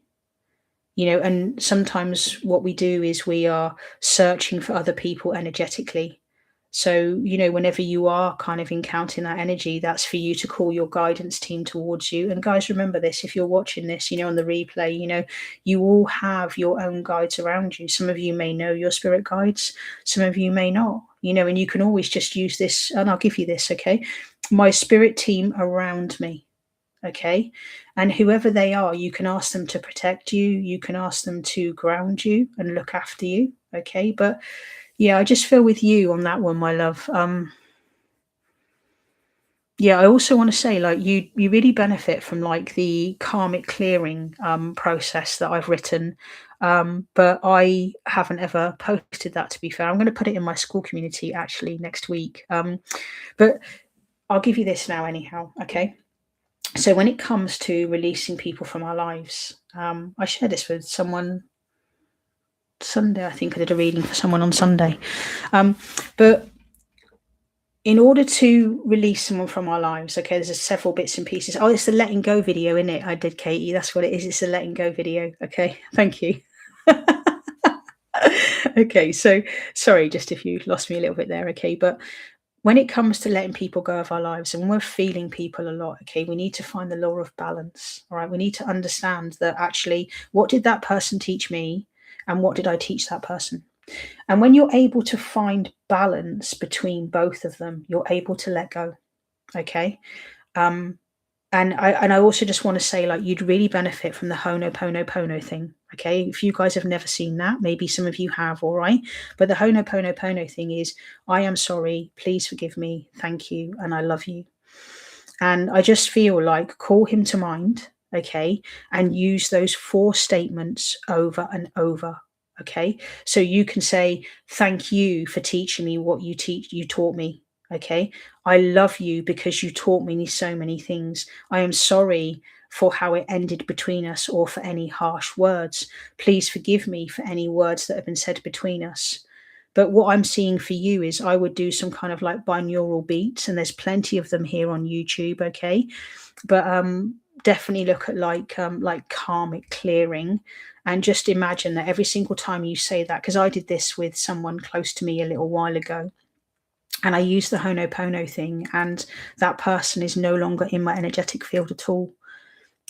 And sometimes what we do is we are searching for other people energetically. So, whenever you are kind of encountering that energy, that's for you to call your guidance team towards you. And guys, remember this, if you're watching this, on the replay, you all have your own guides around you. Some of you may know your spirit guides, some of you may not, and you can always just use this, and I'll give you this, okay? My spirit team around me. Okay. And whoever they are, you can ask them to protect you. You can ask them to ground you and look after you. Okay. But yeah, I just feel with you on that one, my love. Yeah, I also want to say, like, you really benefit from like the karmic clearing process that I've written. But I haven't ever posted that, to be fair. I'm going to put it in my school community actually next week. But I'll give you this now anyhow, okay? So when it comes to releasing people from our lives, I shared this with someone Sunday. I think I did a reading for someone on Sunday. But in order to release someone from our lives, okay, there's several bits and pieces. Oh, it's the letting go video, isn't it? I did, Katie. That's what it is. It's a letting go video. Okay, thank you. Okay, so sorry, just if you lost me a little bit there. Okay, but when it comes to letting people go of our lives, and we're feeling people a lot, okay, we need to find the law of balance. All right, we need to understand that actually, what did that person teach me, and what did I teach that person? And when you're able to find balance between both of them, you're able to let go. Okay. Um, and I also just want to say, like, you'd really benefit from the Ho'oponopono thing. Okay. If you guys have never seen that, maybe some of you have, all right. But the Ho'oponopono thing is, I am sorry, please forgive me, thank you, and I love you. And I just feel like call him to mind, okay, and use those 4 statements over and over. Okay. So you can say, thank you for teaching me what you taught me. Okay. I love you because you taught me so many things. I am sorry for how it ended between us or for any harsh words. Please forgive me for any words that have been said between us. But what I'm seeing for you is I would do some kind of like binaural beats, and there's plenty of them here on YouTube, okay? But definitely look at like karmic clearing, and just imagine that every single time you say that, because I did this with someone close to me a little while ago, and I used the Ho'oponopono thing, and that person is no longer in my energetic field at all.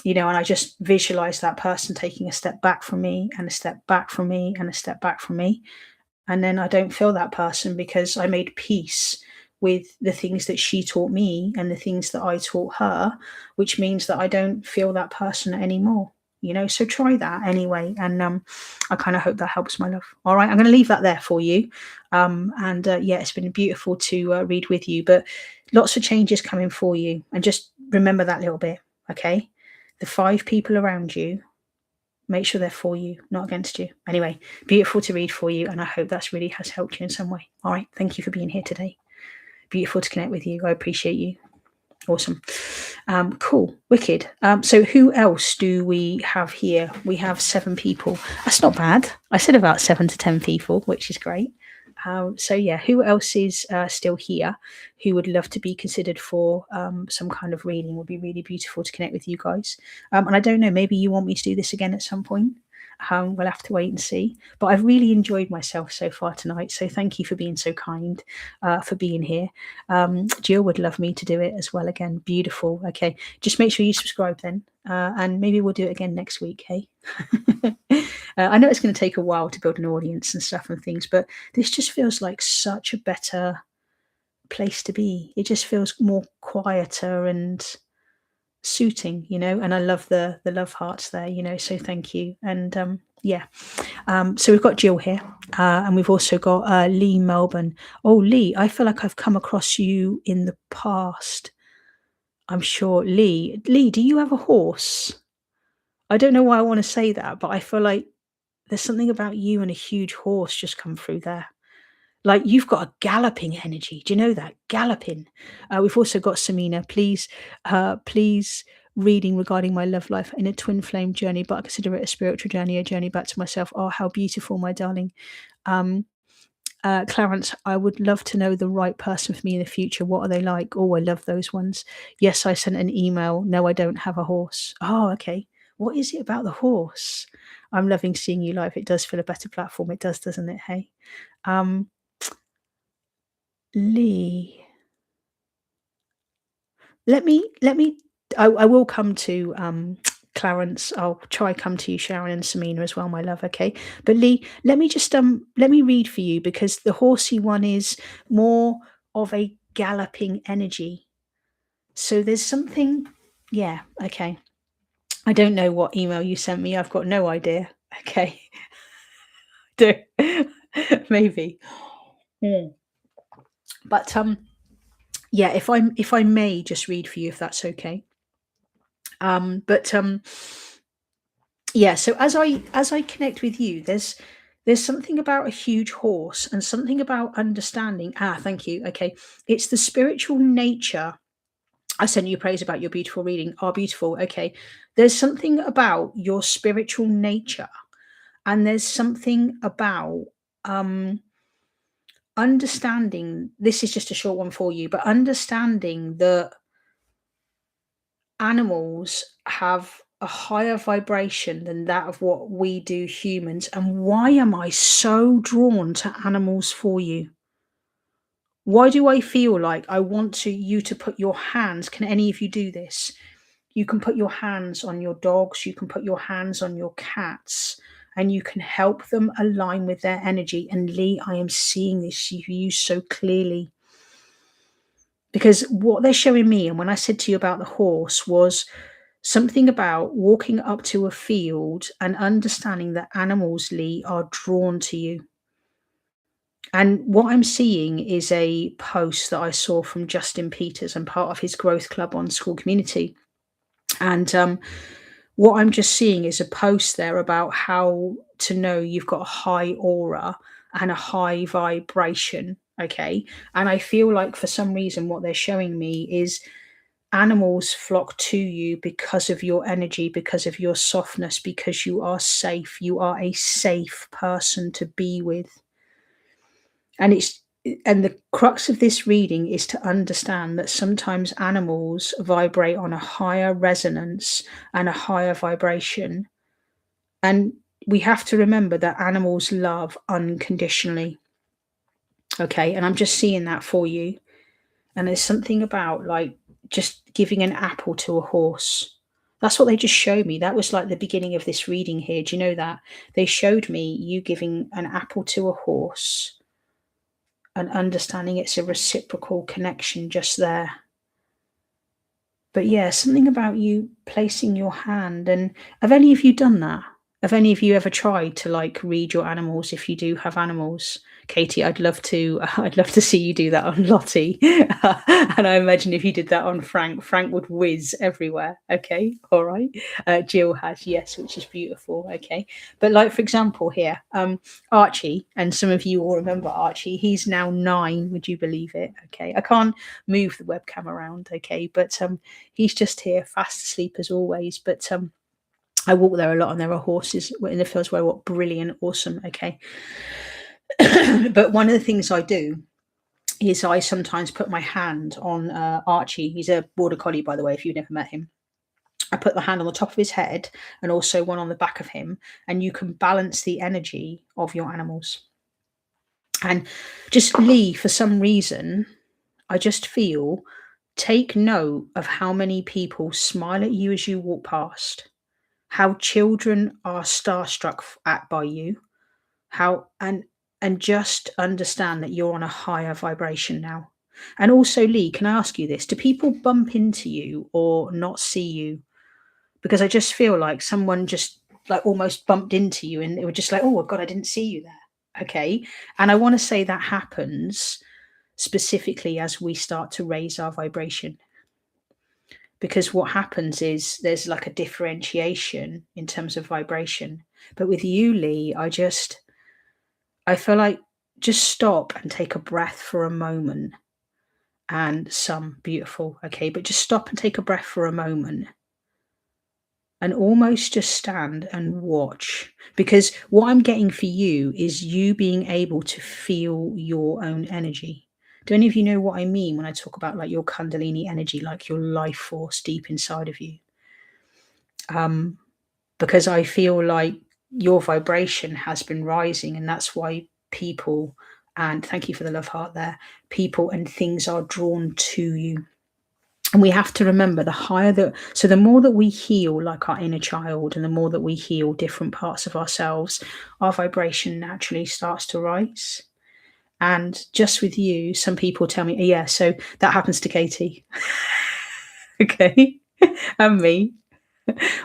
And I just visualize that person taking a step back from me and a step back from me and a step back from me. And then I don't feel that person because I made peace with the things that she taught me and the things that I taught her, which means that I don't feel that person anymore. So try that anyway. And I kind of hope that helps, my love. All right, I'm going to leave that there for you. And yeah, it's been beautiful to read with you, but lots of changes coming for you. And just remember that little bit, okay? The 5 people around you, make sure they're for you, not against you. Anyway, beautiful to read for you, and I hope that's really has helped you in some way. All right, thank you for being here today. Beautiful to connect with you. I appreciate you. Awesome. Cool. Wicked. So who else do we have here? We have 7 people. That's not bad. I said about 7 to 10 people, which is great. So yeah, who else is still here who would love to be considered for some kind of reading? Would be really beautiful to connect with you guys. And I don't know, maybe you want me to do this again at some point. We'll have to wait and see. But I've really enjoyed myself so far tonight. So thank you for being so kind, for being here. Jill would love me to do it as well again. Beautiful. Okay, just make sure you subscribe then. And maybe we'll do it again next week, hey? I know it's going to take a while to build an audience and stuff and things, but this just feels like such a better place to be. It just feels more quieter and suiting, and I love the love hearts there, so thank you. And yeah, so we've got Jill here, and we've also got Lee Melbourne. Oh, Lee, I feel like I've come across you in the past. I'm sure. Lee, do you have a horse? I don't know why I want to say that, but I feel like there's something about you and a huge horse just come through there. Like you've got a galloping energy. Do you know that? Galloping. We've also got Samina. Please, reading regarding my love life in a twin flame journey, but I consider it a spiritual journey, a journey back to myself. Oh, how beautiful, my darling. Clarence, I would love to know the right person for me in the future. What are they like? Oh, I love those ones. Yes, I sent an email. No, I don't have a horse. Oh, okay. What is it about the horse? I'm loving seeing you live. It does feel a better platform. It does, doesn't it? Hey. Lee. Let me I will come to Clarence. I'll try come to you, Sharon and Samina as well, my love, okay? But Lee, let me just let me read for you because the horsey one is more of a galloping energy. So there's something, yeah, okay. I don't know what email you sent me. I've got no idea. Okay. Do maybe. Yeah. But yeah, if I may just read for you, if that's okay. But yeah, so as I connect with you, there's something about a huge horse and something about understanding. Thank you. Okay. It's the spiritual nature. I sent you praise about your beautiful reading. Beautiful. Okay. There's something about your spiritual nature, and there's something about understanding. This is just a short one for you, but understanding that animals have a higher vibration than that of what we do humans. And why am I so drawn to animals for you? Why do I feel like I want you to put your hands? Can any of you do this? You can put your hands on your dogs, you can put your hands on your cats, and you can help them align with their energy. And Lee, I am seeing this you so clearly. Because what they're showing me, and when I said to you about the horse, was something about walking up to a field and understanding that animals, Lee, are drawn to you. And what I'm seeing is a post that I saw from Justin Peters and part of his growth club on School Community. And what I'm just seeing is a post there about how to know you've got a high aura and a high vibration. Okay. And I feel like for some reason, what they're showing me is animals flock to you because of your energy, because of your softness, because you are safe. You are a safe person to be with. And the crux of this reading is to understand that sometimes animals vibrate on a higher resonance and a higher vibration. And we have to remember that animals love unconditionally. Okay. And I'm just seeing that for you. And there's something about like just giving an apple to a horse. That's what they just showed me. That was like the beginning of this reading here. Do you know that? They showed me you giving an apple to a horse and understanding it's a reciprocal connection just there. But yeah, something about you placing your hand, and have any of you done that? Have any of you ever tried to like read your animals if you do have animals? Katie, I'd love to I'd love to see you do that on Lottie. And I imagine if you did that on Frank, Frank would whiz everywhere. Okay, all right. Jill has, yes, which is beautiful. Okay. But like for example here, Archie, and some of you all remember Archie, he's now 9, would you believe it? Okay. I can't move the webcam around, okay, but he's just here, fast asleep as always. But I walk there a lot, and there are horses in the fields where I walk. Brilliant, awesome. Okay. But one of the things I do is I sometimes put my hand on Archie. He's a border collie, by the way, if you've never met him. I put the hand on the top of his head and also one on the back of him, and you can balance the energy of your animals. And just Lee, for some reason, I just feel, take note of how many people smile at you as you walk past, how children are starstruck at by you, how and just understand that you're on a higher vibration now. And also, Lee, can I ask you this? Do people bump into you or not see you? Because I just feel like someone just like almost bumped into you and they were just like, oh God, I didn't see you there. Okay. And I want to say that happens specifically as we start to raise our vibration. Because what happens is there's like a differentiation in terms of vibration. But with you, Lee, I feel like just stop and take a breath for a moment. And some beautiful, okay, but just stop and take a breath for a moment and almost just stand and watch. Because what I'm getting for you is you being able to feel your own energy. Do any of you know what I mean when I talk about like your Kundalini energy, like your life force deep inside of you? Because I feel like your vibration has been rising, and that's why people, and thank you for the love heart there, people and things are drawn to you. And we have to remember the more that we heal like our inner child, and the more that we heal different parts of ourselves, our vibration naturally starts to rise. And just with you, some people tell me, yeah, so that happens to Katie. Okay. And me.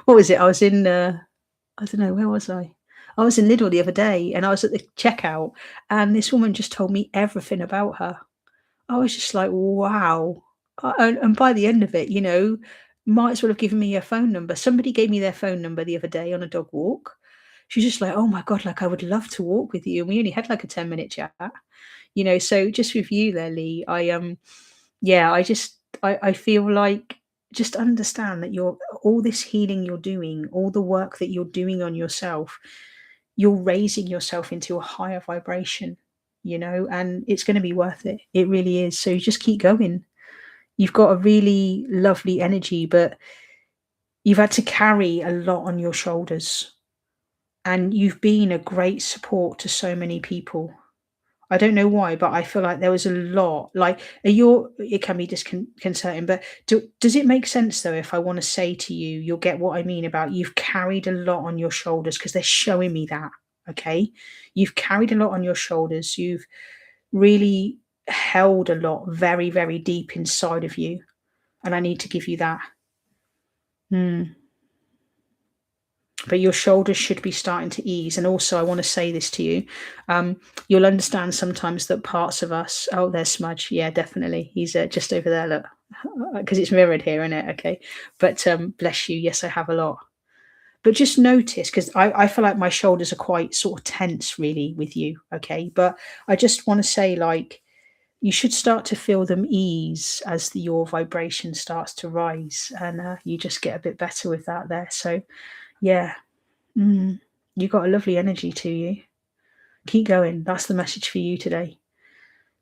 What was it? I was in, I don't know, where was I? I was in Lidl the other day, and I was at the checkout, and this woman just told me everything about her. I was just like, wow. And by the end of it, might as well have given me her phone number. Somebody gave me their phone number the other day on a dog walk. She's just like, oh my God, like I would love to walk with you. And we only had like a 10-minute chat, so just with you there, Lee, yeah, I feel like just understand that you're all this healing you're doing, all the work that you're doing on yourself, you're raising yourself into a higher vibration, and it's going to be worth it. It really is. So just keep going. You've got a really lovely energy, but you've had to carry a lot on your shoulders, and you've been a great support to so many people. I don't know why, but I feel like there was a lot. Like, it can be disconcerting, but does it make sense though if I want to say to you, you'll get what I mean about you've carried a lot on your shoulders, because they're showing me that, okay? You've carried a lot on your shoulders. You've really held a lot very, very deep inside of you, and I need to give you that. But your shoulders should be starting to ease. And also, I want to say this to you. You'll understand sometimes that parts of us, oh, there's Smudge. Yeah, definitely. He's just over there, look, because it's mirrored here, isn't it? Okay. But bless you. Yes, I have a lot. But just notice, because I feel like my shoulders are quite sort of tense, really, with you. Okay. But I just want to say, like, you should start to feel them ease as your vibration starts to rise. And you just get a bit better with that there. So, yeah. You got a lovely energy to you. Keep going. That's the message for you today.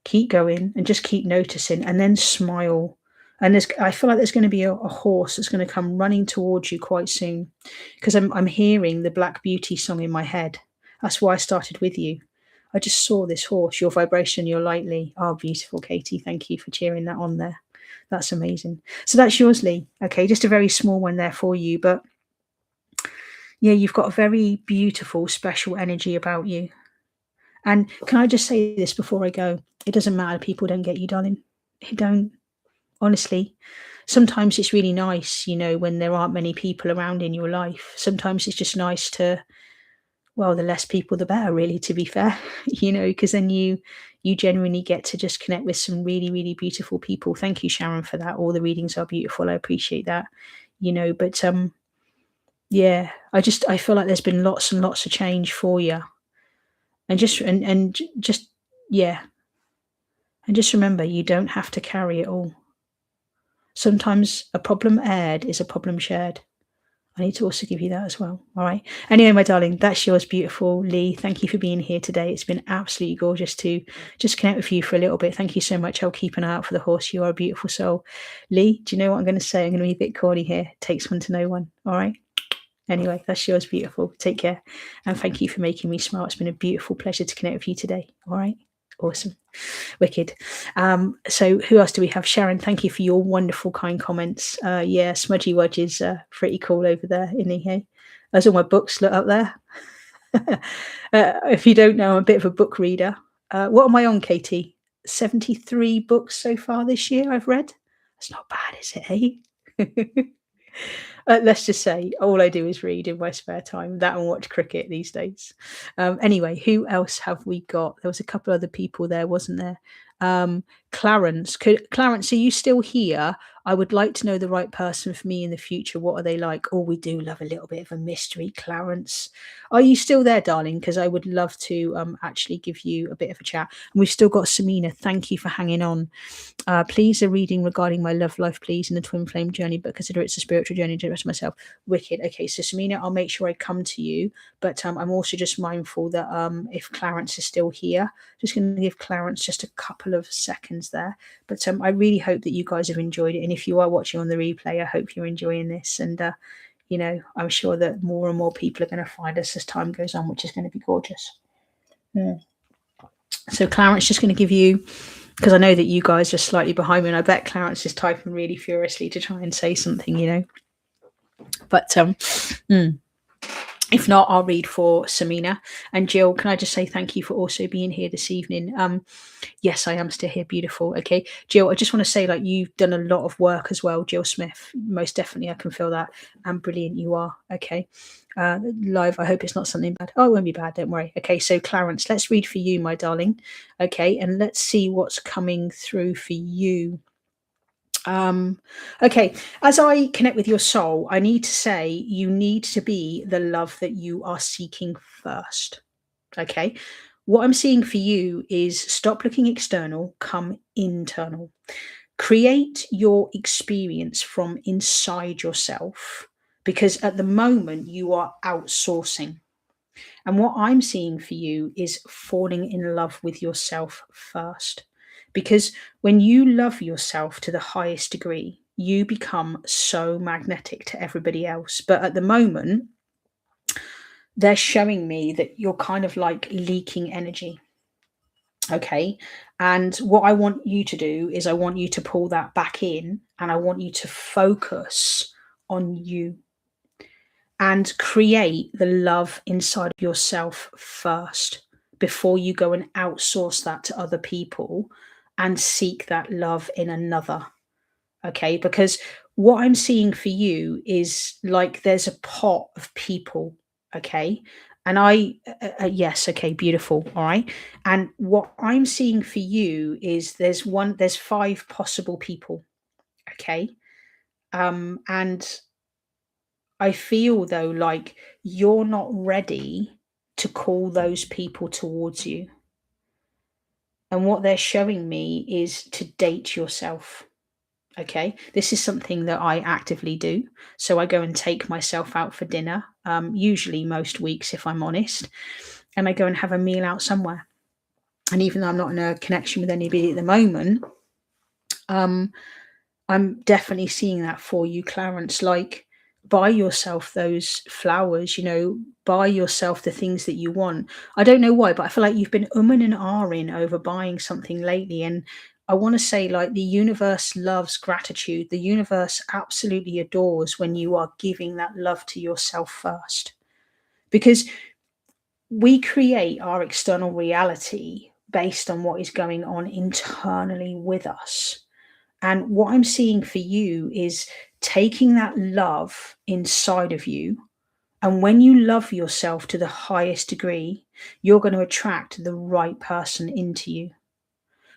Keep going and just keep noticing, and then smile. And I feel like there's going to be a horse that's going to come running towards you quite soon, because I'm hearing the Black Beauty song in my head. That's why I started with you. I just saw this horse, your vibration, your lightly. Oh, beautiful, Katie. Thank you for cheering that on there. That's amazing. So that's yours, Lee. Okay, just a very small one there for you, but yeah, you've got a very beautiful, special energy about you. And can I just say this before I go? It doesn't matter. People don't get you, darling. It don't. honestly. Sometimes it's really nice, when there aren't many people around in your life. Sometimes it's just nice to, well, the less people, the better, really, to be fair, because then you genuinely get to just connect with some really, really beautiful people. Thank you, Sharon, for that. All the readings are beautiful. I appreciate that. But yeah, I feel like there's been lots and lots of change for you. And just yeah, and just remember, you don't have to carry it all. Sometimes a problem aired is a problem shared. I need to also give you that as well. All right. Anyway, my darling, that's yours, beautiful Lee. Thank you for being here today. It's been absolutely gorgeous to just connect with you for a little bit. Thank you so much. I'll keep an eye out for the horse. You are a beautiful soul. Lee, do you know what I'm going to say? I'm going to be a bit corny here. It takes one to know one. All right. Anyway, that's yours, beautiful. Take care. And thank you for making me smile. It's been a beautiful pleasure to connect with you today. All right. Awesome. Wicked. So who else do we have? Sharon, thank you for your wonderful, kind comments. Yeah, Smudgy Wudge is pretty cool over there, isn't he? Hey? There's all my books look up there. If you don't know, I'm a bit of a book reader. What am I on, Katie? 73 books so far this year I've read. That's not bad, is it, eh? Let's just say all I do is read in my spare time, that and watch cricket these days. Anyway, who else have we got? There was a couple other people there, wasn't there? Clarence. Clarence, are you still here? I would like to know the right person for me in the future. What are they like? Oh, we do love a little bit of a mystery, Clarence. Are you still there, darling? Because I would love to actually give you a bit of a chat. And we've still got Samina. Thank you for hanging on. Please, a reading regarding my love life, please, in the twin flame journey, but consider it's a spiritual journey to myself. Wicked. Okay, so Samina, I'll make sure I come to you, but I'm also just mindful that if Clarence is still here, just going to give Clarence just a couple of seconds there. But I really hope that you guys have enjoyed it, and if you are watching on the replay, I hope you're enjoying this. And I'm sure that more and more people are going to find us as time goes on, which is going to be gorgeous. Yeah. So Clarence, just going to give you, because I know that you guys are slightly behind me, and I bet Clarence is typing really furiously to try and say something, But if not, I'll read for Samina. And Jill, can I just say thank you for also being here this evening? Yes, I am still here. Beautiful. Okay. Jill, I just want to say, you've done a lot of work as well, Jill Smith. Most definitely, I can feel that. And brilliant you are. Okay. Live, I hope it's not something bad. Oh, it won't be bad. Don't worry. Okay. So Clarence, let's read for you, my darling. Okay. And let's see what's coming through for you. Okay, as I connect with your soul, I need to say you need to be the love that you are seeking first. Okay, what I'm seeing for you is stop looking external, come internal. Create your experience from inside yourself, because at the moment you are outsourcing. And what I'm seeing for you is falling in love with yourself first. Because when you love yourself to the highest degree, you become so magnetic to everybody else. But at the moment, they're showing me that you're kind of like leaking energy. Okay. And what I want you to do is I want you to pull that back in, and I want you to focus on you and create the love inside of yourself first before you go and outsource that to other people and seek that love in another. Okay, because what I'm seeing for you is like there's a pot of people. Okay, and yes, okay, beautiful. All right, and what I'm seeing for you is there's 5 possible people. Okay, and I feel though like you're not ready to call those people towards you. And what they're showing me is to date yourself. Okay. This is something that I actively do. So I go and take myself out for dinner, usually most weeks, if I'm honest. And I go and have a meal out somewhere. And even though I'm not in a connection with anybody at the moment, I'm definitely seeing that for you, Clarence. Like, buy yourself those flowers, buy yourself the things that you want. I don't know why, but I feel like you've been and ahhing over buying something lately. And I want to say, like, the universe loves gratitude. The universe absolutely adores when you are giving that love to yourself first. Because we create our external reality based on what is going on internally with us. And what I'm seeing for you is taking that love inside of you. And when you love yourself to the highest degree, you're going to attract the right person into you.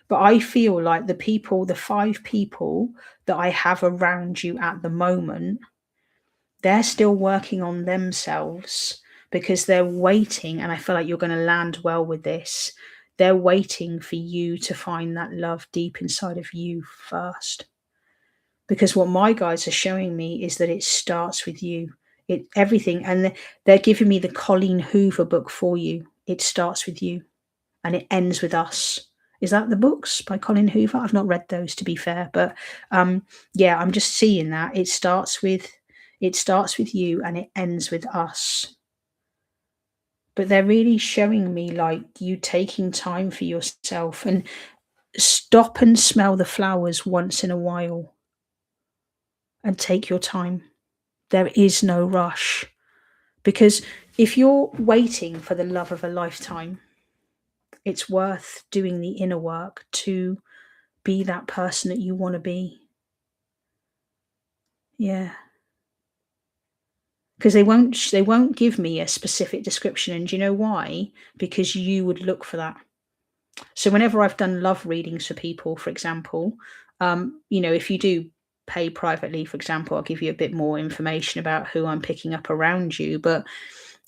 But I feel like the 5 people that I have around you at the moment, they're still working on themselves because they're waiting. And I feel like you're going to land well with this. They're waiting for you to find that love deep inside of you first. Because what my guides are showing me is that it starts with you. Everything, and they're giving me the Colleen Hoover book for you. It starts with you, and it ends with us. Is that the books by Colin Hoover? I've not read those, to be fair, but yeah, I'm just seeing that it starts with you, and it ends with us. But they're really showing me like you taking time for yourself, and stop and smell the flowers once in a while, and take your time. There is no rush, because if you're waiting for the love of a lifetime, it's worth doing the inner work to be that person that you want to be. Yeah. Because they won't give me a specific description. And do you know why? Because you would look for that. So whenever I've done love readings for people, for example, if you do pay privately, for example, I'll give you a bit more information about who I'm picking up around you. But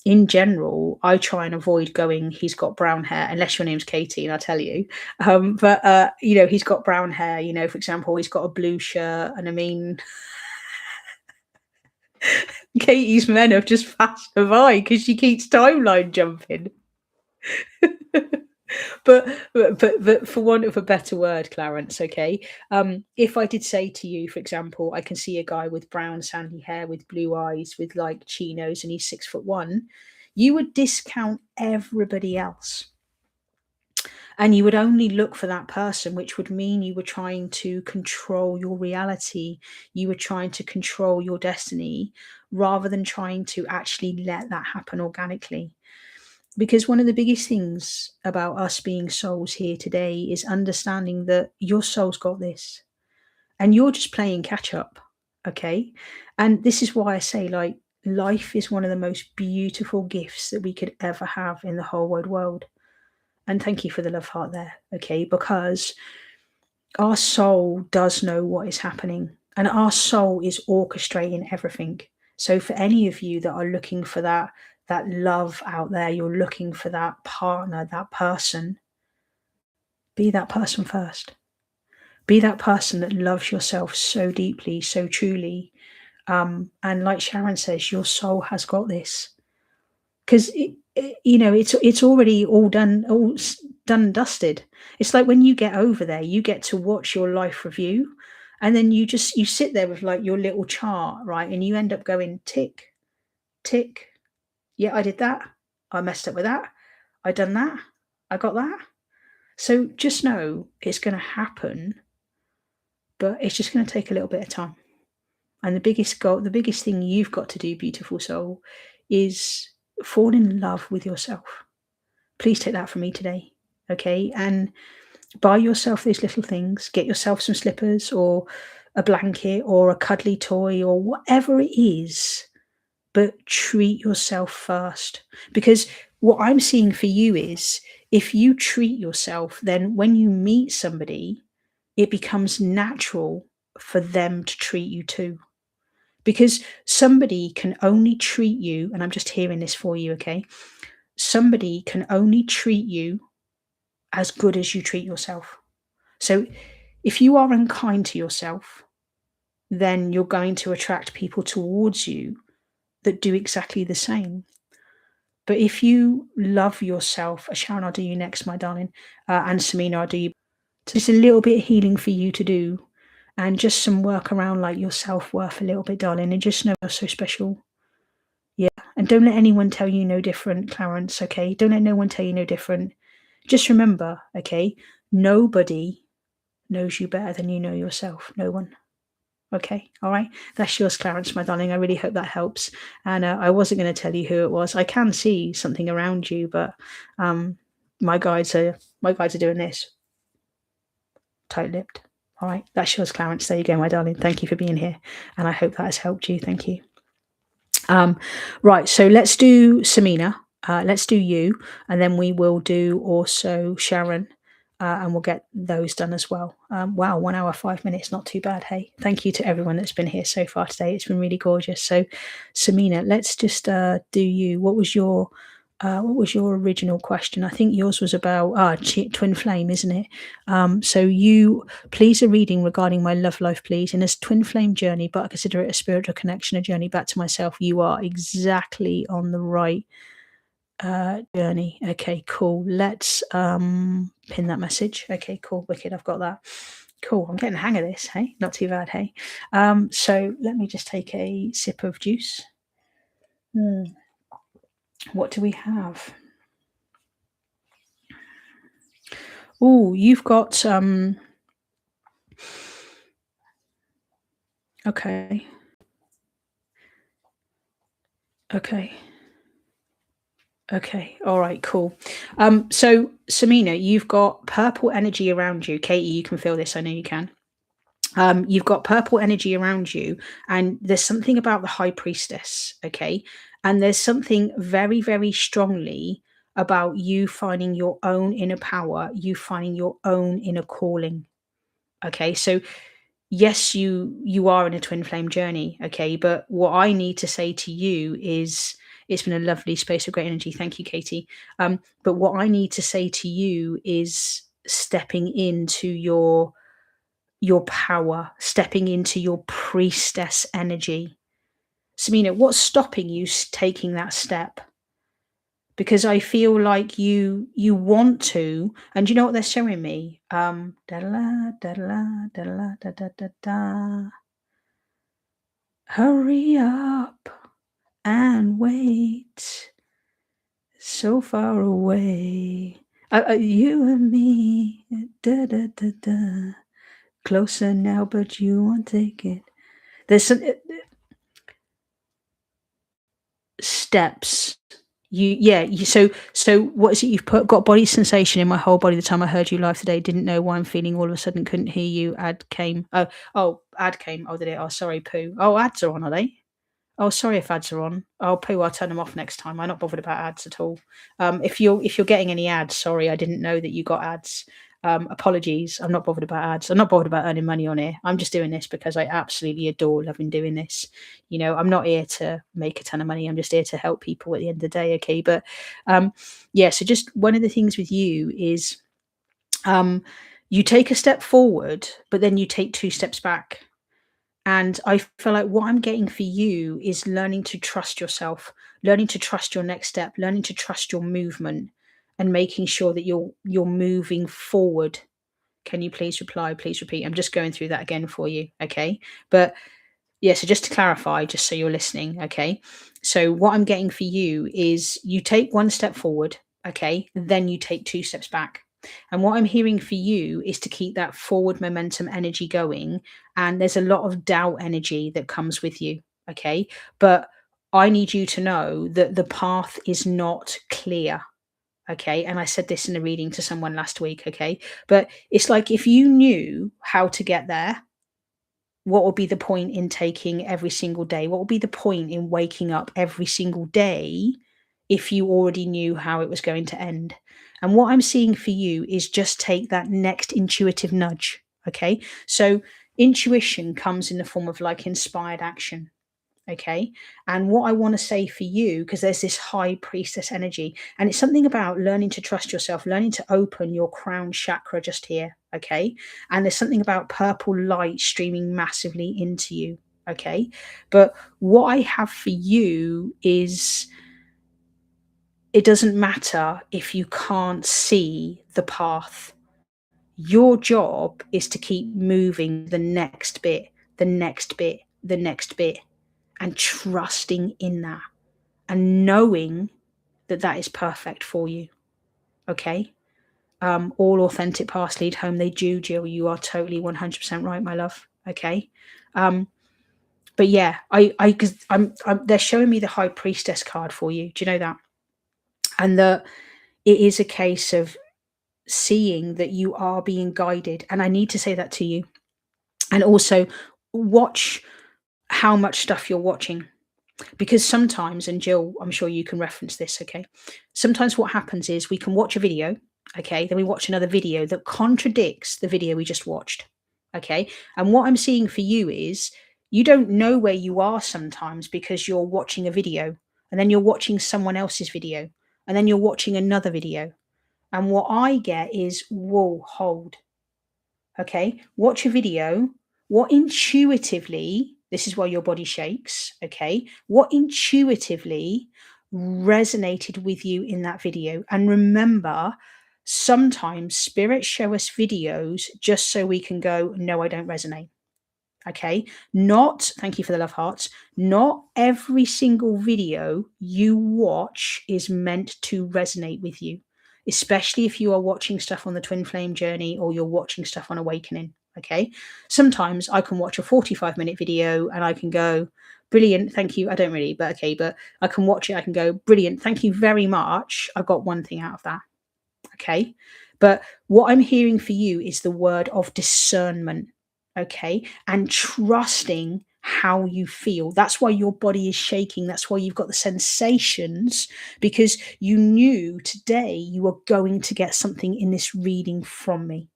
in general, I try and avoid going, he's got brown hair, unless your name's Katie, and I'll tell you. He's got brown hair, for example, he's got a blue shirt. And I mean, Katie's men have just passed her by because she keeps timeline jumping. but for want of a better word, Clarence, okay, if I did say to you, for example, I can see a guy with brown sandy hair with blue eyes with like chinos and he's 6'1", you would discount everybody else, and you would only look for that person, which would mean you were trying to control your reality, you were trying to control your destiny, rather than trying to actually let that happen organically. Because one of the biggest things about us being souls here today is understanding that your soul's got this and you're just playing catch up. Okay. And this is why I say, like, life is one of the most beautiful gifts that we could ever have in the whole wide world. And thank you for the love heart there. Okay. Because our soul does know what is happening and our soul is orchestrating everything. So for any of you that are looking for that love out there, you're looking for that partner, that person, be that person first. Be that person that loves yourself so deeply, so truly. And like Sharon says, your soul has got this. Because it's already all done and dusted. It's like when you get over there, you get to watch your life review, and then you sit there with like your little chart, right? And you end up going tick, tick. Yeah, I did that. I messed up with that. I done that. I got that. So just know it's going to happen, but it's just going to take a little bit of time. And the biggest thing you've got to do, beautiful soul, is fall in love with yourself. Please take that from me today. Okay. And buy yourself those little things. Get yourself some slippers or a blanket or a cuddly toy or whatever it is. But treat yourself first. Because what I'm seeing for you is if you treat yourself, then when you meet somebody, it becomes natural for them to treat you too. Because somebody can only treat you, and I'm just hearing this for you, okay? Somebody can only treat you as good as you treat yourself. So if you are unkind to yourself, then you're going to attract people towards you that do exactly the same. But if you love yourself, Sharon, I'll do you next, my darling, and Samina, I'll do you. Just a little bit of healing for you to do, and just some work around like your self-worth a little bit, darling, and just know you're so special. Yeah, and don't let anyone tell you no different, Clarence, okay? Don't let no one tell you no different. Just remember, okay, nobody knows you better than you know yourself. No one. Okay, all right. That's yours, Clarence, my darling. I really hope that helps. And I wasn't going to tell you who it was. I can see something around you, but my guides are doing this. Tight-lipped. All right, that's yours, Clarence. There you go, my darling. Thank you for being here, and I hope that has helped you. Thank you. Um, right, so let's do Samina. Let's do you, and then we will do also Sharon, and we'll get those done as well. Wow, 1 hour, 5 minutes, not too bad. Hey, thank you to everyone that's been here so far today. It's been really gorgeous. So, Samina, let's just do you. What was your original question? I think yours was about twin flame, isn't it? So you please a reading regarding my love life, please. In this twin flame journey, but I consider it a spiritual connection, a journey back to myself. You are exactly on the right journey. Okay, cool. Let's pin that message. Okay, cool. Wicked. I've got that. Cool. I'm getting the hang of this. Hey, not too bad. Hey. So let me just take a sip of juice. What do we have? Oh, you've got okay. Okay. Okay. All right, cool. So Samina, you've got purple energy around you. Katie, you can feel this. I know you can. You've got purple energy around you, and there's something about the high priestess, okay? And there's something very, very strongly about you finding your own inner power, you finding your own inner calling. Okay, so yes, you are in a twin flame journey, okay, but what I need to say to you is it's been a lovely space of great energy. Thank you, Katie. But what I need to say to you is stepping into your power, stepping into your priestess energy. Samina, what's stopping you taking that step? Because I feel like you want to, and you know what they're showing me? Da-da-la, da-da-la, da-da-la, da-da-da-da. Hurry up and wait. So far away. You and me. Da, da, da, da. Closer now, but you won't take it. There's some steps. So what is it you've got body sensation in my whole body the time I heard you live today, didn't know why I'm feeling all of a sudden, couldn't hear you, ad came. Ad came. Oh, did it? Oh, sorry, poo. Oh, ads are on, are they? Oh, sorry if ads are on. Oh, poo, I'll turn them off next time. I'm not bothered about ads at all. If you're getting any ads, sorry, I didn't know that you got ads. Apologies. I'm not bothered about ads. I'm not bothered about earning money on here. I'm just doing this because I absolutely adore loving doing this. You know, I'm not here to make a ton of money. I'm just here to help people at the end of the day. Okay. But yeah, so just one of the things with you is you take a step forward, but then you take two steps back. And I feel like what I'm getting for you is learning to trust yourself, learning to trust your next step, learning to trust your movement, and making sure that you're moving forward. Can you please reply? Please repeat. I'm just going through that again for you. Okay. But yeah, so just to clarify, just so you're listening, okay? So what I'm getting for you is you take one step forward, okay? Then you take two steps back. And what I'm hearing for you is to keep that forward momentum energy going. And there's a lot of doubt energy that comes with you, okay? But I need you to know that the path is not clear, okay? And I said this in a reading to someone last week, okay? But it's like if you knew how to get there, what would be the point in taking every single day? What would be the point in waking up every single day if you already knew how it was going to end? And what I'm seeing for you is just take that next intuitive nudge. Okay. So intuition comes in the form of like inspired action. Okay. And what I want to say for you, because there's this high priestess energy, and it's something about learning to trust yourself, learning to open your crown chakra just here. Okay. And there's something about purple light streaming massively into you. Okay. But what I have for you is it doesn't matter if you can't see the path. Your job is to keep moving the next bit, the next bit, the next bit, and trusting in that and knowing that that is perfect for you. Okay. All authentic paths lead home. They do, Jill. You are totally 100% right, my love. Okay. But yeah, because they're showing me the high priestess card for you. Do you know that? And that it is a case of seeing that you are being guided. And I need to say that to you. And also watch how much stuff you're watching. Because sometimes, and Jill, I'm sure you can reference this, okay? Sometimes what happens is we can watch a video, okay? Then we watch another video that contradicts the video we just watched, okay? And what I'm seeing for you is you don't know where you are sometimes because you're watching a video and then you're watching someone else's video and then you're watching another video. And what I get is, whoa, hold. Okay, watch a video. What intuitively, this is why your body shakes, okay? What intuitively resonated with you in that video? And remember, sometimes spirits show us videos just so we can go, no, I don't resonate. Okay, not, thank you for the love hearts, not every single video you watch is meant to resonate with you, especially if you are watching stuff on the twin flame journey or you're watching stuff on awakening. Okay, sometimes I can watch a 45-minute video and I can go, brilliant, thank you. I don't really, but okay, but I can watch it, I can go, brilliant, thank you very much. I got one thing out of that. Okay, but what I'm hearing for you is the word of discernment, okay, and trusting how you feel. That's why your body is shaking. That's why you've got the sensations, because you knew today you were going to get something in this reading from me.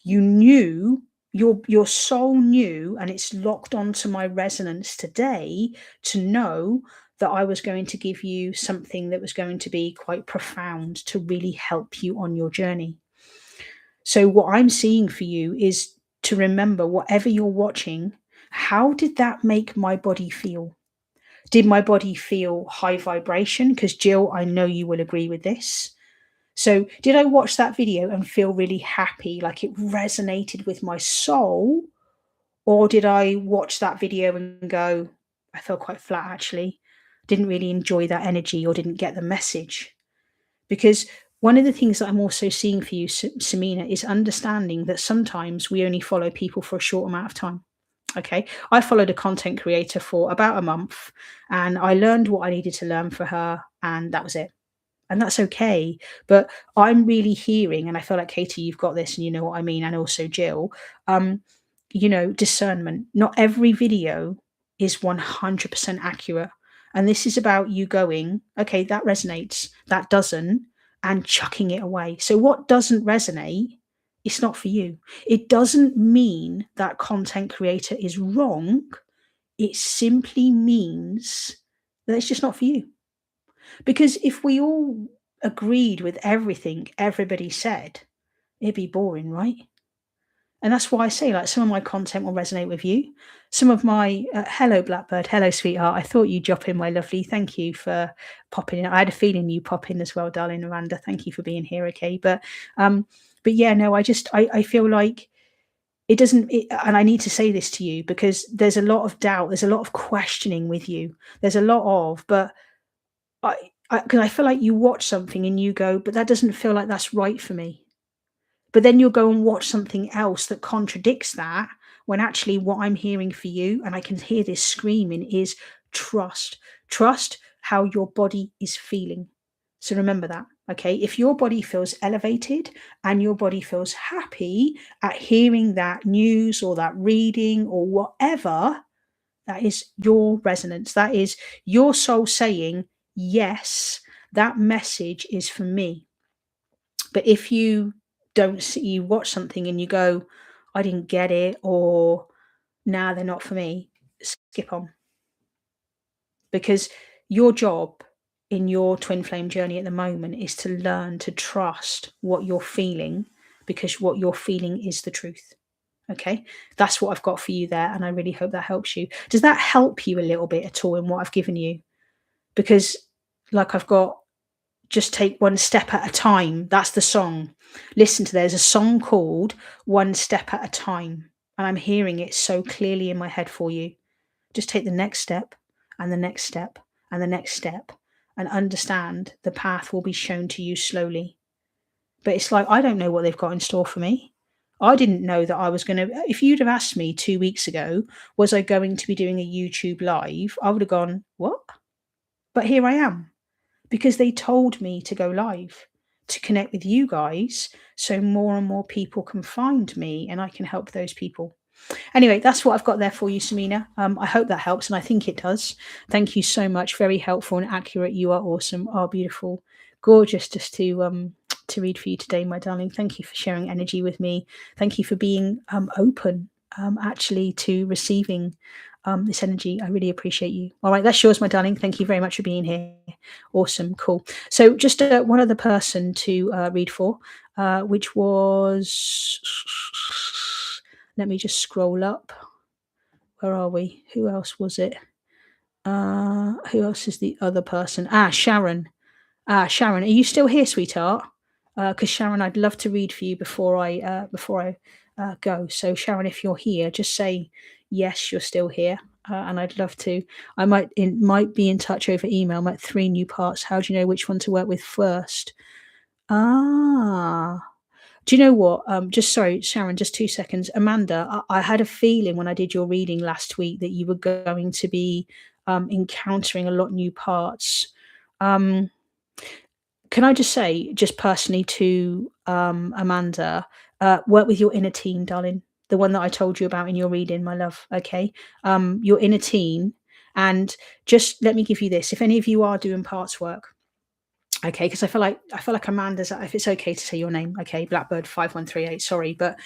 You knew, your soul knew, and it's locked onto my resonance today to know that I was going to give you something that was going to be quite profound to really help you on your journey. So what I'm seeing for you is to remember, whatever you're watching, how did that make my body feel? Did my body feel high vibration? Because Jill, I know you will agree with this. So, did I watch that video and feel really happy, like it resonated with my soul? Or did I watch that video and go, I felt quite flat actually, didn't really enjoy that energy or didn't get the message? Because one of the things that I'm also seeing for you, Samina, is understanding that sometimes we only follow people for a short amount of time. Okay. I followed a content creator for about a month and I learned what I needed to learn for her, and that was it, and that's okay. But I'm really hearing, and I feel like Katie, you've got this, and you know what I mean, and also Jill, um, discernment. Not every video is 100% accurate, and this is about you going, okay, that resonates, that doesn't, and chucking it away. So what doesn't resonate? It's not for you. It doesn't mean that content creator is wrong. It simply means that it's just not for you. Because if we all agreed with everything everybody said, it'd be boring, right? And that's why I say, like, some of my content will resonate with you. Some of my hello, Blackbird, hello, sweetheart. I thought you'd drop in, my lovely. Thank you for popping in. I had a feeling you pop in as well, darling Miranda. Thank you for being here. Okay, but yeah, no, I feel like it doesn't, and I need to say this to you because there's a lot of doubt, there's a lot of questioning with you. There's a lot of, but because I feel like you watch something and you go, but that doesn't feel like that's right for me. But then you'll go and watch something else that contradicts that, when actually what I'm hearing for you, and I can hear this screaming, is trust. Trust how your body is feeling. So remember that, okay? If your body feels elevated and your body feels happy at hearing that news or that reading or whatever, that is your resonance. That is your soul saying, yes, that message is for me. But if you don't see, you watch something and you go, I didn't get it, or nah, they're not for me, skip on. Because your job in your twin flame journey at the moment is to learn to trust what you're feeling, because what you're feeling is the truth. Okay, that's what I've got for you there, and I really hope that helps you. Does that help you a little bit at all in what I've given you? Because, like, I've got just take one step at a time. That's the song. Listen to, there's a song called One Step at a Time, and I'm hearing it so clearly in my head for you. Just take the next step and the next step and the next step, and understand the path will be shown to you slowly. But it's like, I don't know what they've got in store for me. I didn't know that I was going to, if you'd have asked me 2 weeks ago, was I going to be doing a YouTube live? I would have gone, what? But here I am, because they told me to go live, to connect with you guys, so more and more people can find me and I can help those people. Anyway, that's what I've got there for you, Samina. I hope that helps, and I think it does. Thank you so much. Very helpful and accurate. You are awesome. Are beautiful, gorgeous. Just to read for you today, my darling. Thank you for sharing energy with me. Thank you for being open, actually, to receiving this energy. I really appreciate you. All right, that's yours, my darling. Thank you very much for being here. Awesome, cool. So, just one other person to read for, which was. Let me just scroll up. Where are we? Who else was it? Who else is the other person? Sharon. Sharon, are you still here, sweetheart? Because Sharon, I'd love to read for you before I go. So Sharon, if you're here, just say yes, you're still here, and I'd love to. I might be in touch over email. Might 3 new parts. How do you know which one to work with first? Ah. Do you know what? Just sorry, Sharon, just 2 seconds. Amanda, I had a feeling when I did your reading last week that you were going to be encountering a lot new parts. Um, can I just say, just personally to Amanda, work with your inner team, darling. The one that I told you about in your reading, my love. Okay, your inner team, and just let me give you this: if any of you are doing parts work, okay, because I feel like Amanda's. If it's okay to say your name, okay, Blackbird 5138. Sorry, but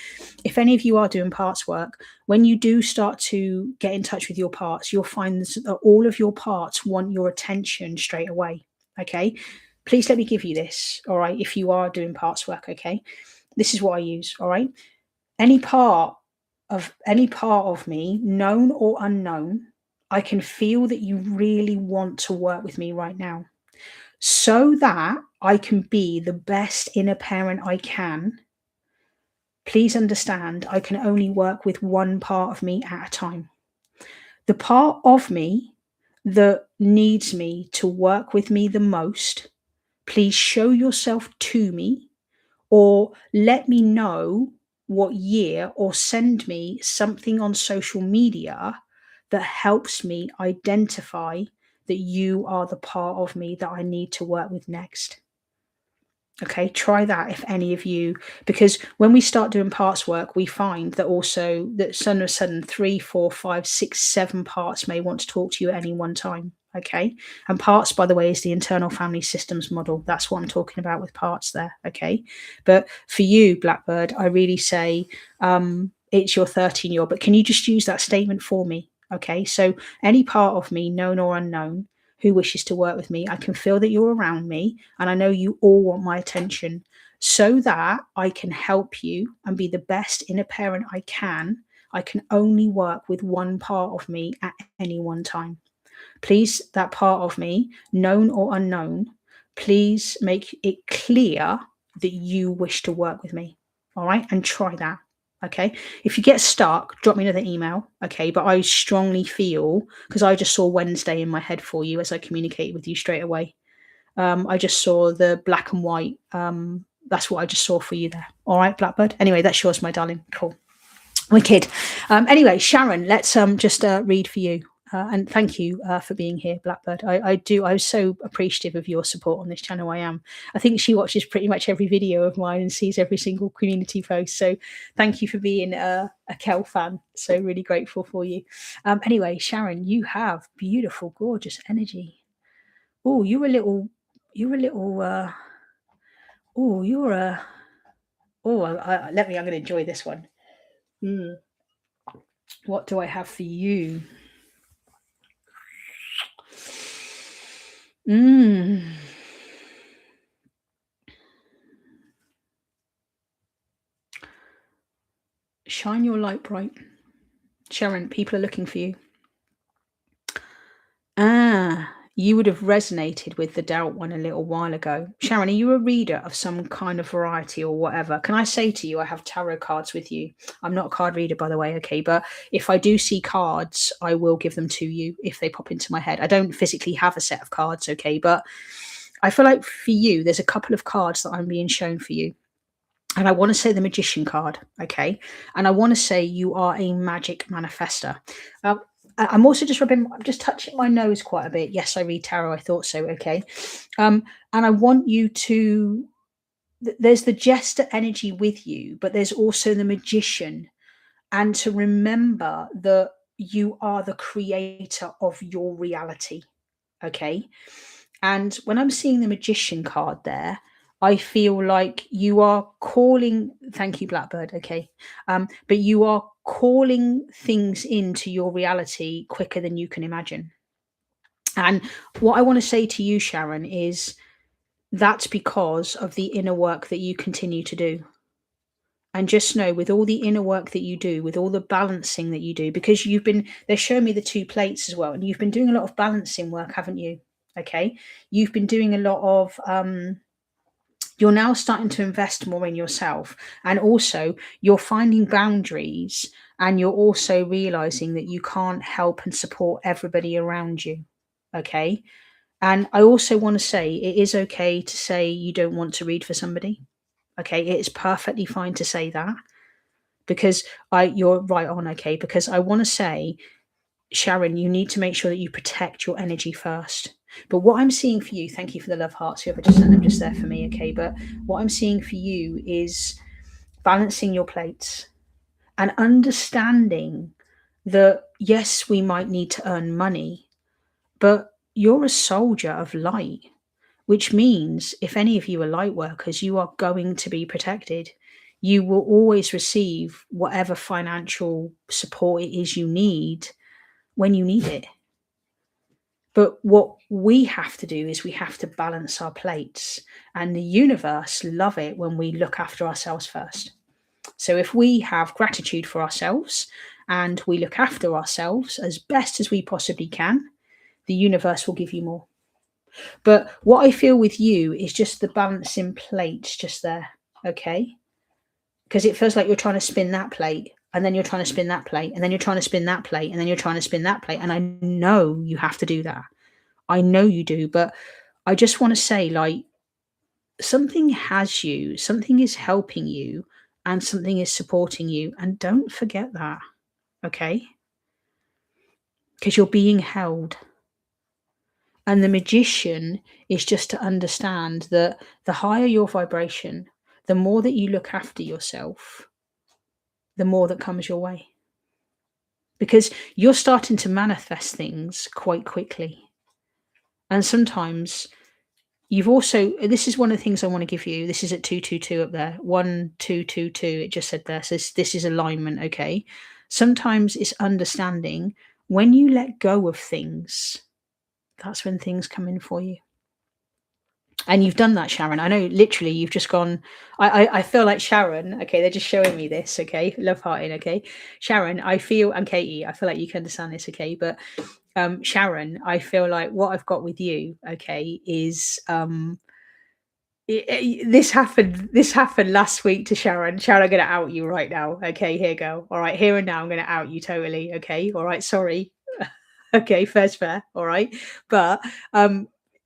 if any of you are doing parts work, when you do start to get in touch with your parts, you'll find that all of your parts want your attention straight away. Okay, please let me give you this. All right, if you are doing parts work, okay, this is what I use. All right, any part any part of me, known or unknown, I can feel that you really want to work with me right now so that I can be the best inner parent I can. Please understand, I can only work with one part of me at a time. The part of me that needs me to work with me the most, please show yourself to me or let me know what year or send me something on social media that helps me identify that you are the part of me that I need to work with next. Okay, try that if any of you, because when we start doing parts work, we find that also that sudden of a sudden 3, 4, 5, 6, 7 parts may want to talk to you at any one time. Okay, and parts, by the way, is the internal family systems model. That's what I'm talking about with parts there. Okay, but for you, Blackbird, I really say it's your 13-year, but can you just use that statement for me? Okay, so any part of me, known or unknown, who wishes to work with me, I can feel that you're around me, and I know you all want my attention so that I can help you and be the best inner parent I can. I can only work with one part of me at any one time. Please, that part of me, known or unknown, please make it clear that you wish to work with me. All right, and try that. Okay, if you get stuck, drop me another email. Okay, but I strongly feel, because I just saw Wednesday in my head for you as I communicated with you straight away. I just saw the black and white. That's what I just saw for you there. All right, Blackbird. Anyway, that's yours, my darling. Cool. Wicked. Anyway, Sharon, let's just read for you. And thank you for being here, Blackbird. I was so appreciative of your support on this channel. I am. I think she watches pretty much every video of mine and sees every single community post. So thank you for being a Kel fan. So really grateful for you. Anyway, Sharon, you have beautiful, gorgeous energy. Oh, you're a little. Oh, you're a. Oh, I'm going to enjoy this one. What do I have for you? Shine your light bright. Sharon, people are looking for you. You would have resonated with the doubt one a little while ago. Sharon, are you a reader of some kind of variety or whatever? Can I say to you, I have tarot cards with you. I'm not a card reader, by the way, okay? But if I do see cards, I will give them to you if they pop into my head. I don't physically have a set of cards, okay? But I feel like for you, there's a couple of cards that I'm being shown for you. And I want to say the Magician card, okay? And I want to say you are a magic manifester. I'm also I'm just touching my nose quite a bit. Yes, I read tarot. I thought so, okay? And I want you to, there's the jester energy with you, but there's also the magician. and to remember that you are the creator of your reality. Okay. And when I'm seeing the magician card there, I feel like you are calling, thank you, Blackbird. Okay. But you are calling things into your reality quicker than you can imagine. And what I want to say to you, Sharon, is that's because of the inner work that you continue to do. And just know, with all the inner work that you do, with all the balancing that you do, because they're showing me the two plates as well, and you've been doing a lot of balancing work, haven't you? Okay. You've been doing a lot of, you're now starting to invest more in yourself. And also, you're finding boundaries, and you're also realizing that you can't help and support everybody around you. Okay. And I also want to say it is okay to say you don't want to read for somebody. Okay. It is perfectly fine to say that, because you're right on. Okay. Because I want to say, Sharon, you need to make sure that you protect your energy first. But what I'm seeing for you, thank you for the love hearts, whoever just sent them just there for me. Okay. But what I'm seeing for you is balancing your plates and understanding that, yes, we might need to earn money, but you're a soldier of light, which means if any of you are light workers, you are going to be protected. You will always receive whatever financial support it is you need when you need it. But what we have to do is we have to balance our plates, and the universe love it when we look after ourselves first. So if we have gratitude for ourselves and we look after ourselves as best as we possibly can, the universe will give you more. But what I feel with you is just the balancing plates just there, okay? Because it feels like you're trying to spin that plate, and then you're trying to spin that plate, and then you're trying to spin that plate, and then you're trying to spin that plate. And I know you have to do that. I know you do. But I just want to say, like, something has you, something is helping you, and something is supporting you. And don't forget that, okay? Because you're being held. And the magician is just to understand that the higher your vibration, the more that you look after yourself, the more that comes your way. Because you're starting to manifest things quite quickly. And sometimes you've also, this is one of the things I want to give you. This is at 222 up there, 1222. It just said there. So this is alignment, okay? Sometimes it's understanding when you let go of things, that's when things come in for you. And you've done that, Sharon. I know literally you've just gone. I feel like Sharon, okay, they're just showing me this, okay? Love hearting, okay? Sharon, I feel, and Katie, I feel like you can understand this, okay? But Sharon, I feel like what I've got with you, okay, is this happened last week to Sharon. Sharon, I'm gonna out you right now. Okay, here you go. All right, here and now I'm gonna out you totally. Okay, all right, sorry. Okay, fair's fair. All right. But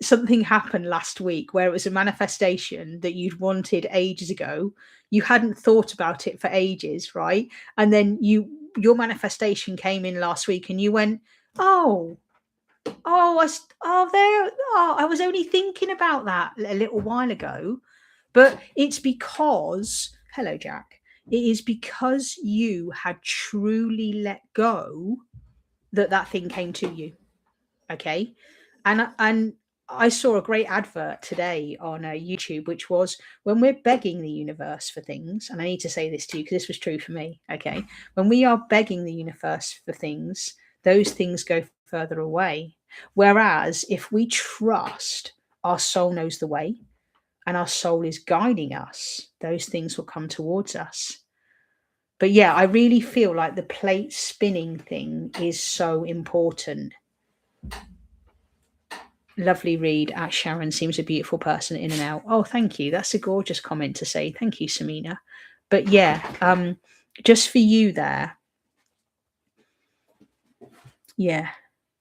something happened last week where it was a manifestation that you'd wanted ages ago. You hadn't thought about it for ages, right? And then your manifestation came in last week and you went, oh, I was only thinking about that a little while ago. But it's because, hello, Jack. It is because you had truly let go that thing came to you. Okay. And I saw a great advert today on YouTube, which was when we're begging the universe for things, and I need to say this to you because this was true for me. Okay. When we are begging the universe for things, those things go further away. Whereas if we trust our soul knows the way and our soul is guiding us, those things will come towards us. But yeah, I really feel like the plate spinning thing is so important. Lovely read at Sharon seems a beautiful person in and out. Oh, thank you. That's a gorgeous comment to say. Thank you, Samina. But yeah, just for you there. Yeah,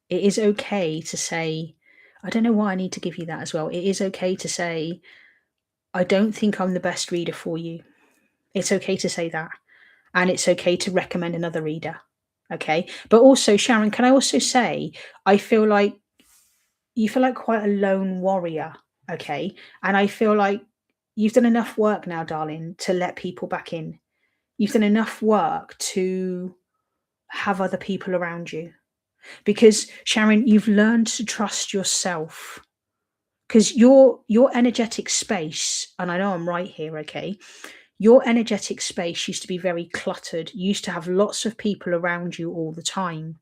it is okay to say, I don't know why I need to give you that as well. It is okay to say, I don't think I'm the best reader for you. It's okay to say that. And it's okay to recommend another reader. Okay. But also, Sharon, can I also say, I feel like you feel like quite a lone warrior. Okay. And I feel like you've done enough work now, darling, to let people back in. You've done enough work to have other people around you. Because Sharon, you've learned to trust yourself. Because your energetic space, and I know I'm right here, okay? Your energetic space used to be very cluttered. You used to have lots of people around you all the time.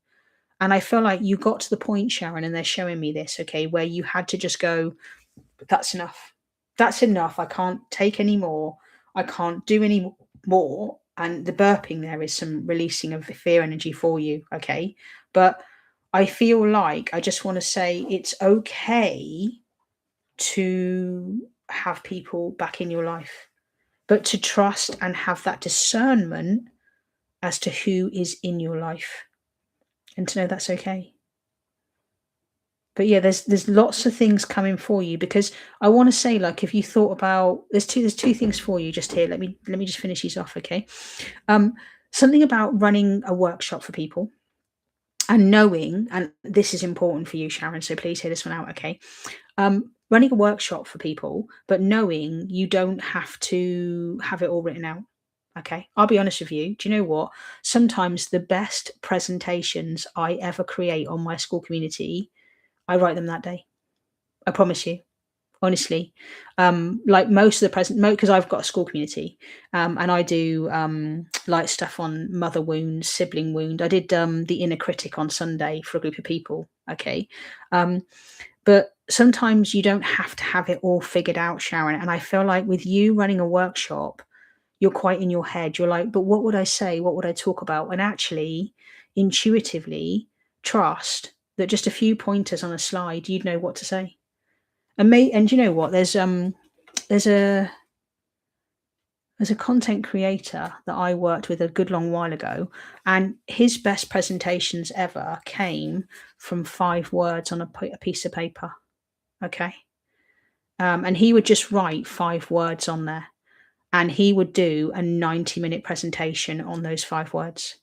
And I feel like you got to the point, Sharon, and they're showing me this, okay, where you had to just go, that's enough. That's enough. I can't take any more. I can't do any more. And the burping there is some releasing of the fear energy for you, okay? But I feel like I just want to say it's okay to have people back in your life, but to trust and have that discernment as to who is in your life and to know that's okay. But yeah, there's lots of things coming for you because I want to say, like, if you thought about there's two things for you just here. Let me just finish these off, okay? Um, Something about running a workshop for people and knowing, and this is important for you, Sharon. So please hear this one out, okay? Running a workshop for people, but knowing you don't have to have it all written out. Okay, I'll be honest with you. Do you know what? Sometimes the best presentations I ever create on my school community, I write them that day. I promise you, honestly. Like most of the present, because I've got a school community, and I do like stuff on mother wound, sibling wound. I did the inner critic on Sunday for a group of people. Okay, um, but sometimes you don't have to have it all figured out, Sharon. And I feel like with you running a workshop, you're quite in your head. You're like, but what would I say? What would I talk about? And actually, intuitively, trust that just a few pointers on a slide, you'd know what to say. And you know what? There's a there's a content creator that I worked with a good long while ago, and his best presentations ever came from 5 words on a piece of paper. Okay. And he would just write 5 words on there and he would do a 90-minute presentation on those 5 words.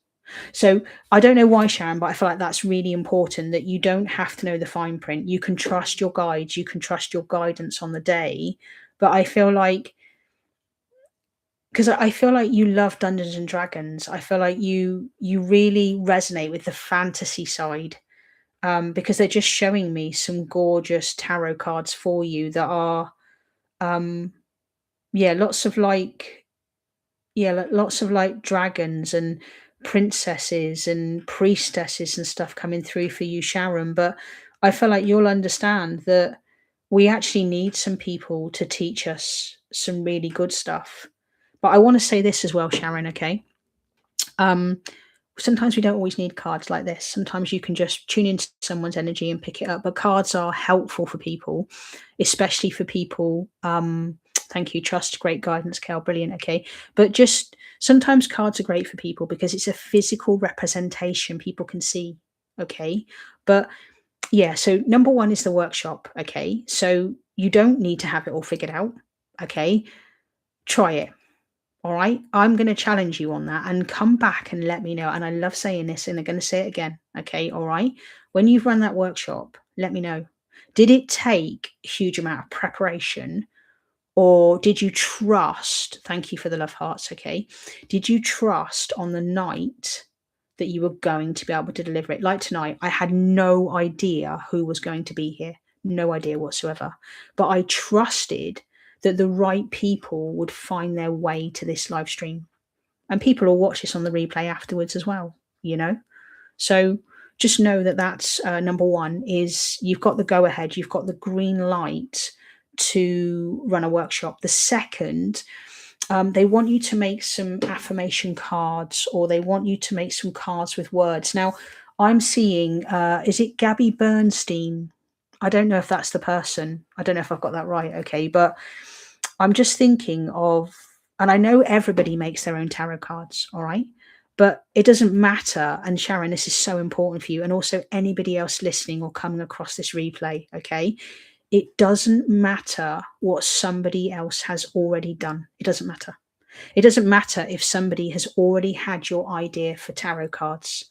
So I don't know why, Sharon, but I feel like that's really important that you don't have to know the fine print. You can trust your guides, you can trust your guidance on the day. But I feel like, because I feel like you love Dungeons and Dragons, I feel like you really resonate with the fantasy side. Because they're just showing me some gorgeous tarot cards for you that are um yeah, lots of like dragons and princesses and priestesses and stuff coming through for you, Sharon. But I feel like you'll understand that we actually need some people to teach us some really good stuff. But I want to say this as well, Sharon, okay? Um, Sometimes we don't always need cards like this. Sometimes you can just tune into someone's energy and pick it up. But cards are helpful for people, especially for people. Thank you, trust, great guidance, Kel, brilliant. Okay, but just sometimes cards are great for people because it's a physical representation people can see. Okay, but yeah. So number one is the workshop. Okay, so you don't need to have it all figured out. Okay, try it. All right. I'm going to challenge you on that and come back and let me know. And I love saying this and I'm going to say it again. Okay. All right. When you've run that workshop, let me know. Did it take a huge amount of preparation or did you trust? Thank you for the love hearts. Okay. Did you trust on the night that you were going to be able to deliver it? Like tonight, I had no idea who was going to be here. No idea whatsoever. But I trusted that the right people would find their way to this live stream. And people will watch this on the replay afterwards as well, you know? So just know that that's number one is you've got the go ahead, you've got the green light to run a workshop. The second, they want you to make some affirmation cards or they want you to make some cards with words. Now, I'm seeing, is it Gabby Bernstein? I don't know if that's the person. I don't know if I've got that right. Okay. But I'm just thinking of, and I know everybody makes their own tarot cards. All right. But it doesn't matter. And Sharon, this is so important for you. And also anybody else listening or coming across this replay. Okay. It doesn't matter what somebody else has already done. It doesn't matter. It doesn't matter if somebody has already had your idea for tarot cards.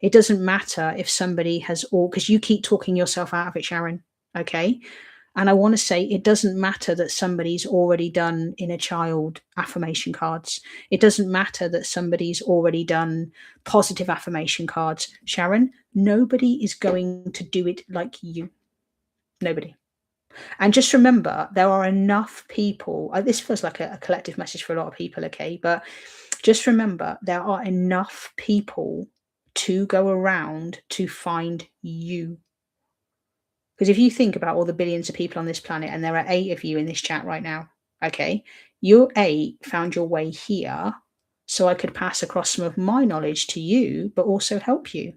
It doesn't matter if somebody has all, because you keep talking yourself out of it, Sharon. Okay. And I want to say it doesn't matter that somebody's already done inner child affirmation cards. It doesn't matter that somebody's already done positive affirmation cards. Sharon, nobody is going to do it like you. Nobody. And just remember, there are enough people. This feels like a collective message for a lot of people, okay? But just remember, there are enough people to go around to find you. Because if you think about all the billions of people on this planet, and there are 8 of you in this chat right now, okay? Your 8 found your way here so I could pass across some of my knowledge to you, but also help you.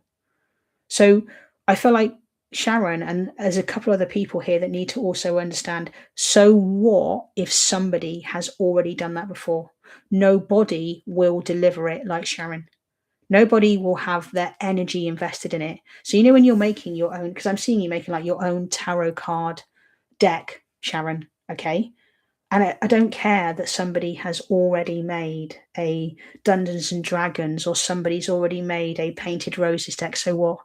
So I feel like Sharon, and there's a couple other people here that need to also understand, so what if somebody has already done that before? Nobody will deliver it like Sharon. Nobody will have their energy invested in it. So, you know, when you're making your own, because I'm seeing you making like your own tarot card deck, Sharon, okay? And I don't care that somebody has already made a Dungeons and Dragons, or somebody's already made a Painted Roses deck. So what?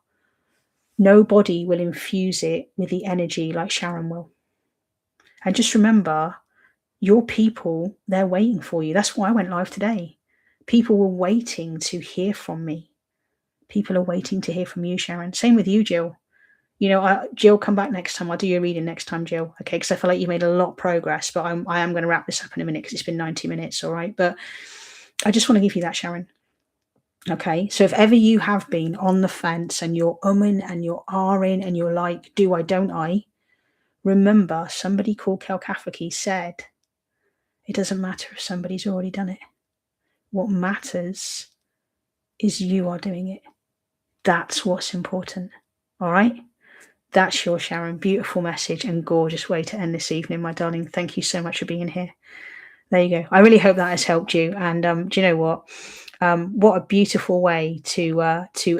Nobody will infuse it with the energy like Sharon will. And just remember, your people, they're waiting for you. That's why I went live today. People were waiting to hear from me. People are waiting to hear from you, Sharon. Same with you, Jill. You know, Jill, come back next time. I'll do your reading next time, Jill. Okay, because I feel like you made a lot of progress, but I am going to wrap this up in a minute because it's been 90 minutes, all right? But I just want to give you that, Sharon. Okay, so if ever you have been on the fence and you're umming and you're ahhing and you're like, do I, don't I? Remember, somebody called Kelkafaki said, it doesn't matter if somebody's already done it. What matters is you are doing it. That's what's important. All right? That's your Sharon. Beautiful message and gorgeous way to end this evening, my darling. Thank you so much for being here. There you go. I really hope that has helped you. And do you know what? What a beautiful way to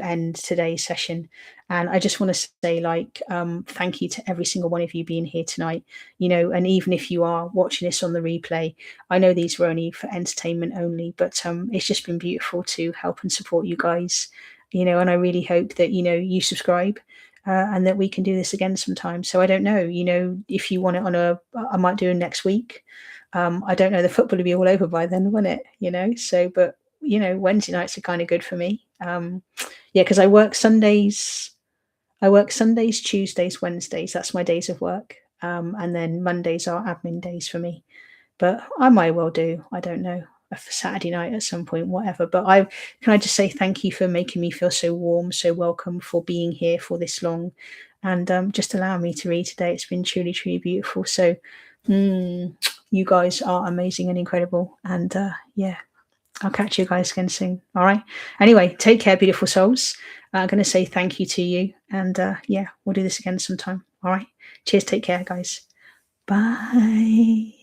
end today's session. And I just want to say, like, thank you to every single one of you being here tonight. You know, and even if you are watching this on the replay, I know these were only for entertainment only, but it's just been beautiful to help and support you guys. You know, and I really hope that, you know, you subscribe. And that we can do this again sometime. So I don't know, you know, if you want it on I might do it next week. I don't know, the football will be all over by then, won't it? You know, so, but, you know, Wednesday nights are kind of good for me. Yeah, because I work Sundays, Tuesdays, Wednesdays. That's my days of work. And then Mondays are admin days for me. But I might well do, I don't know, a Saturday night at some point, whatever. But can I just say thank you for making me feel so warm, so welcome, for being here for this long, and just allowing me to read today. It's been truly, truly beautiful. So you guys are amazing and incredible. And yeah, I'll catch you guys again soon. All right. Anyway, take care, beautiful souls. I'm going to say thank you to you. And yeah, we'll do this again sometime. All right. Cheers. Take care, guys. Bye.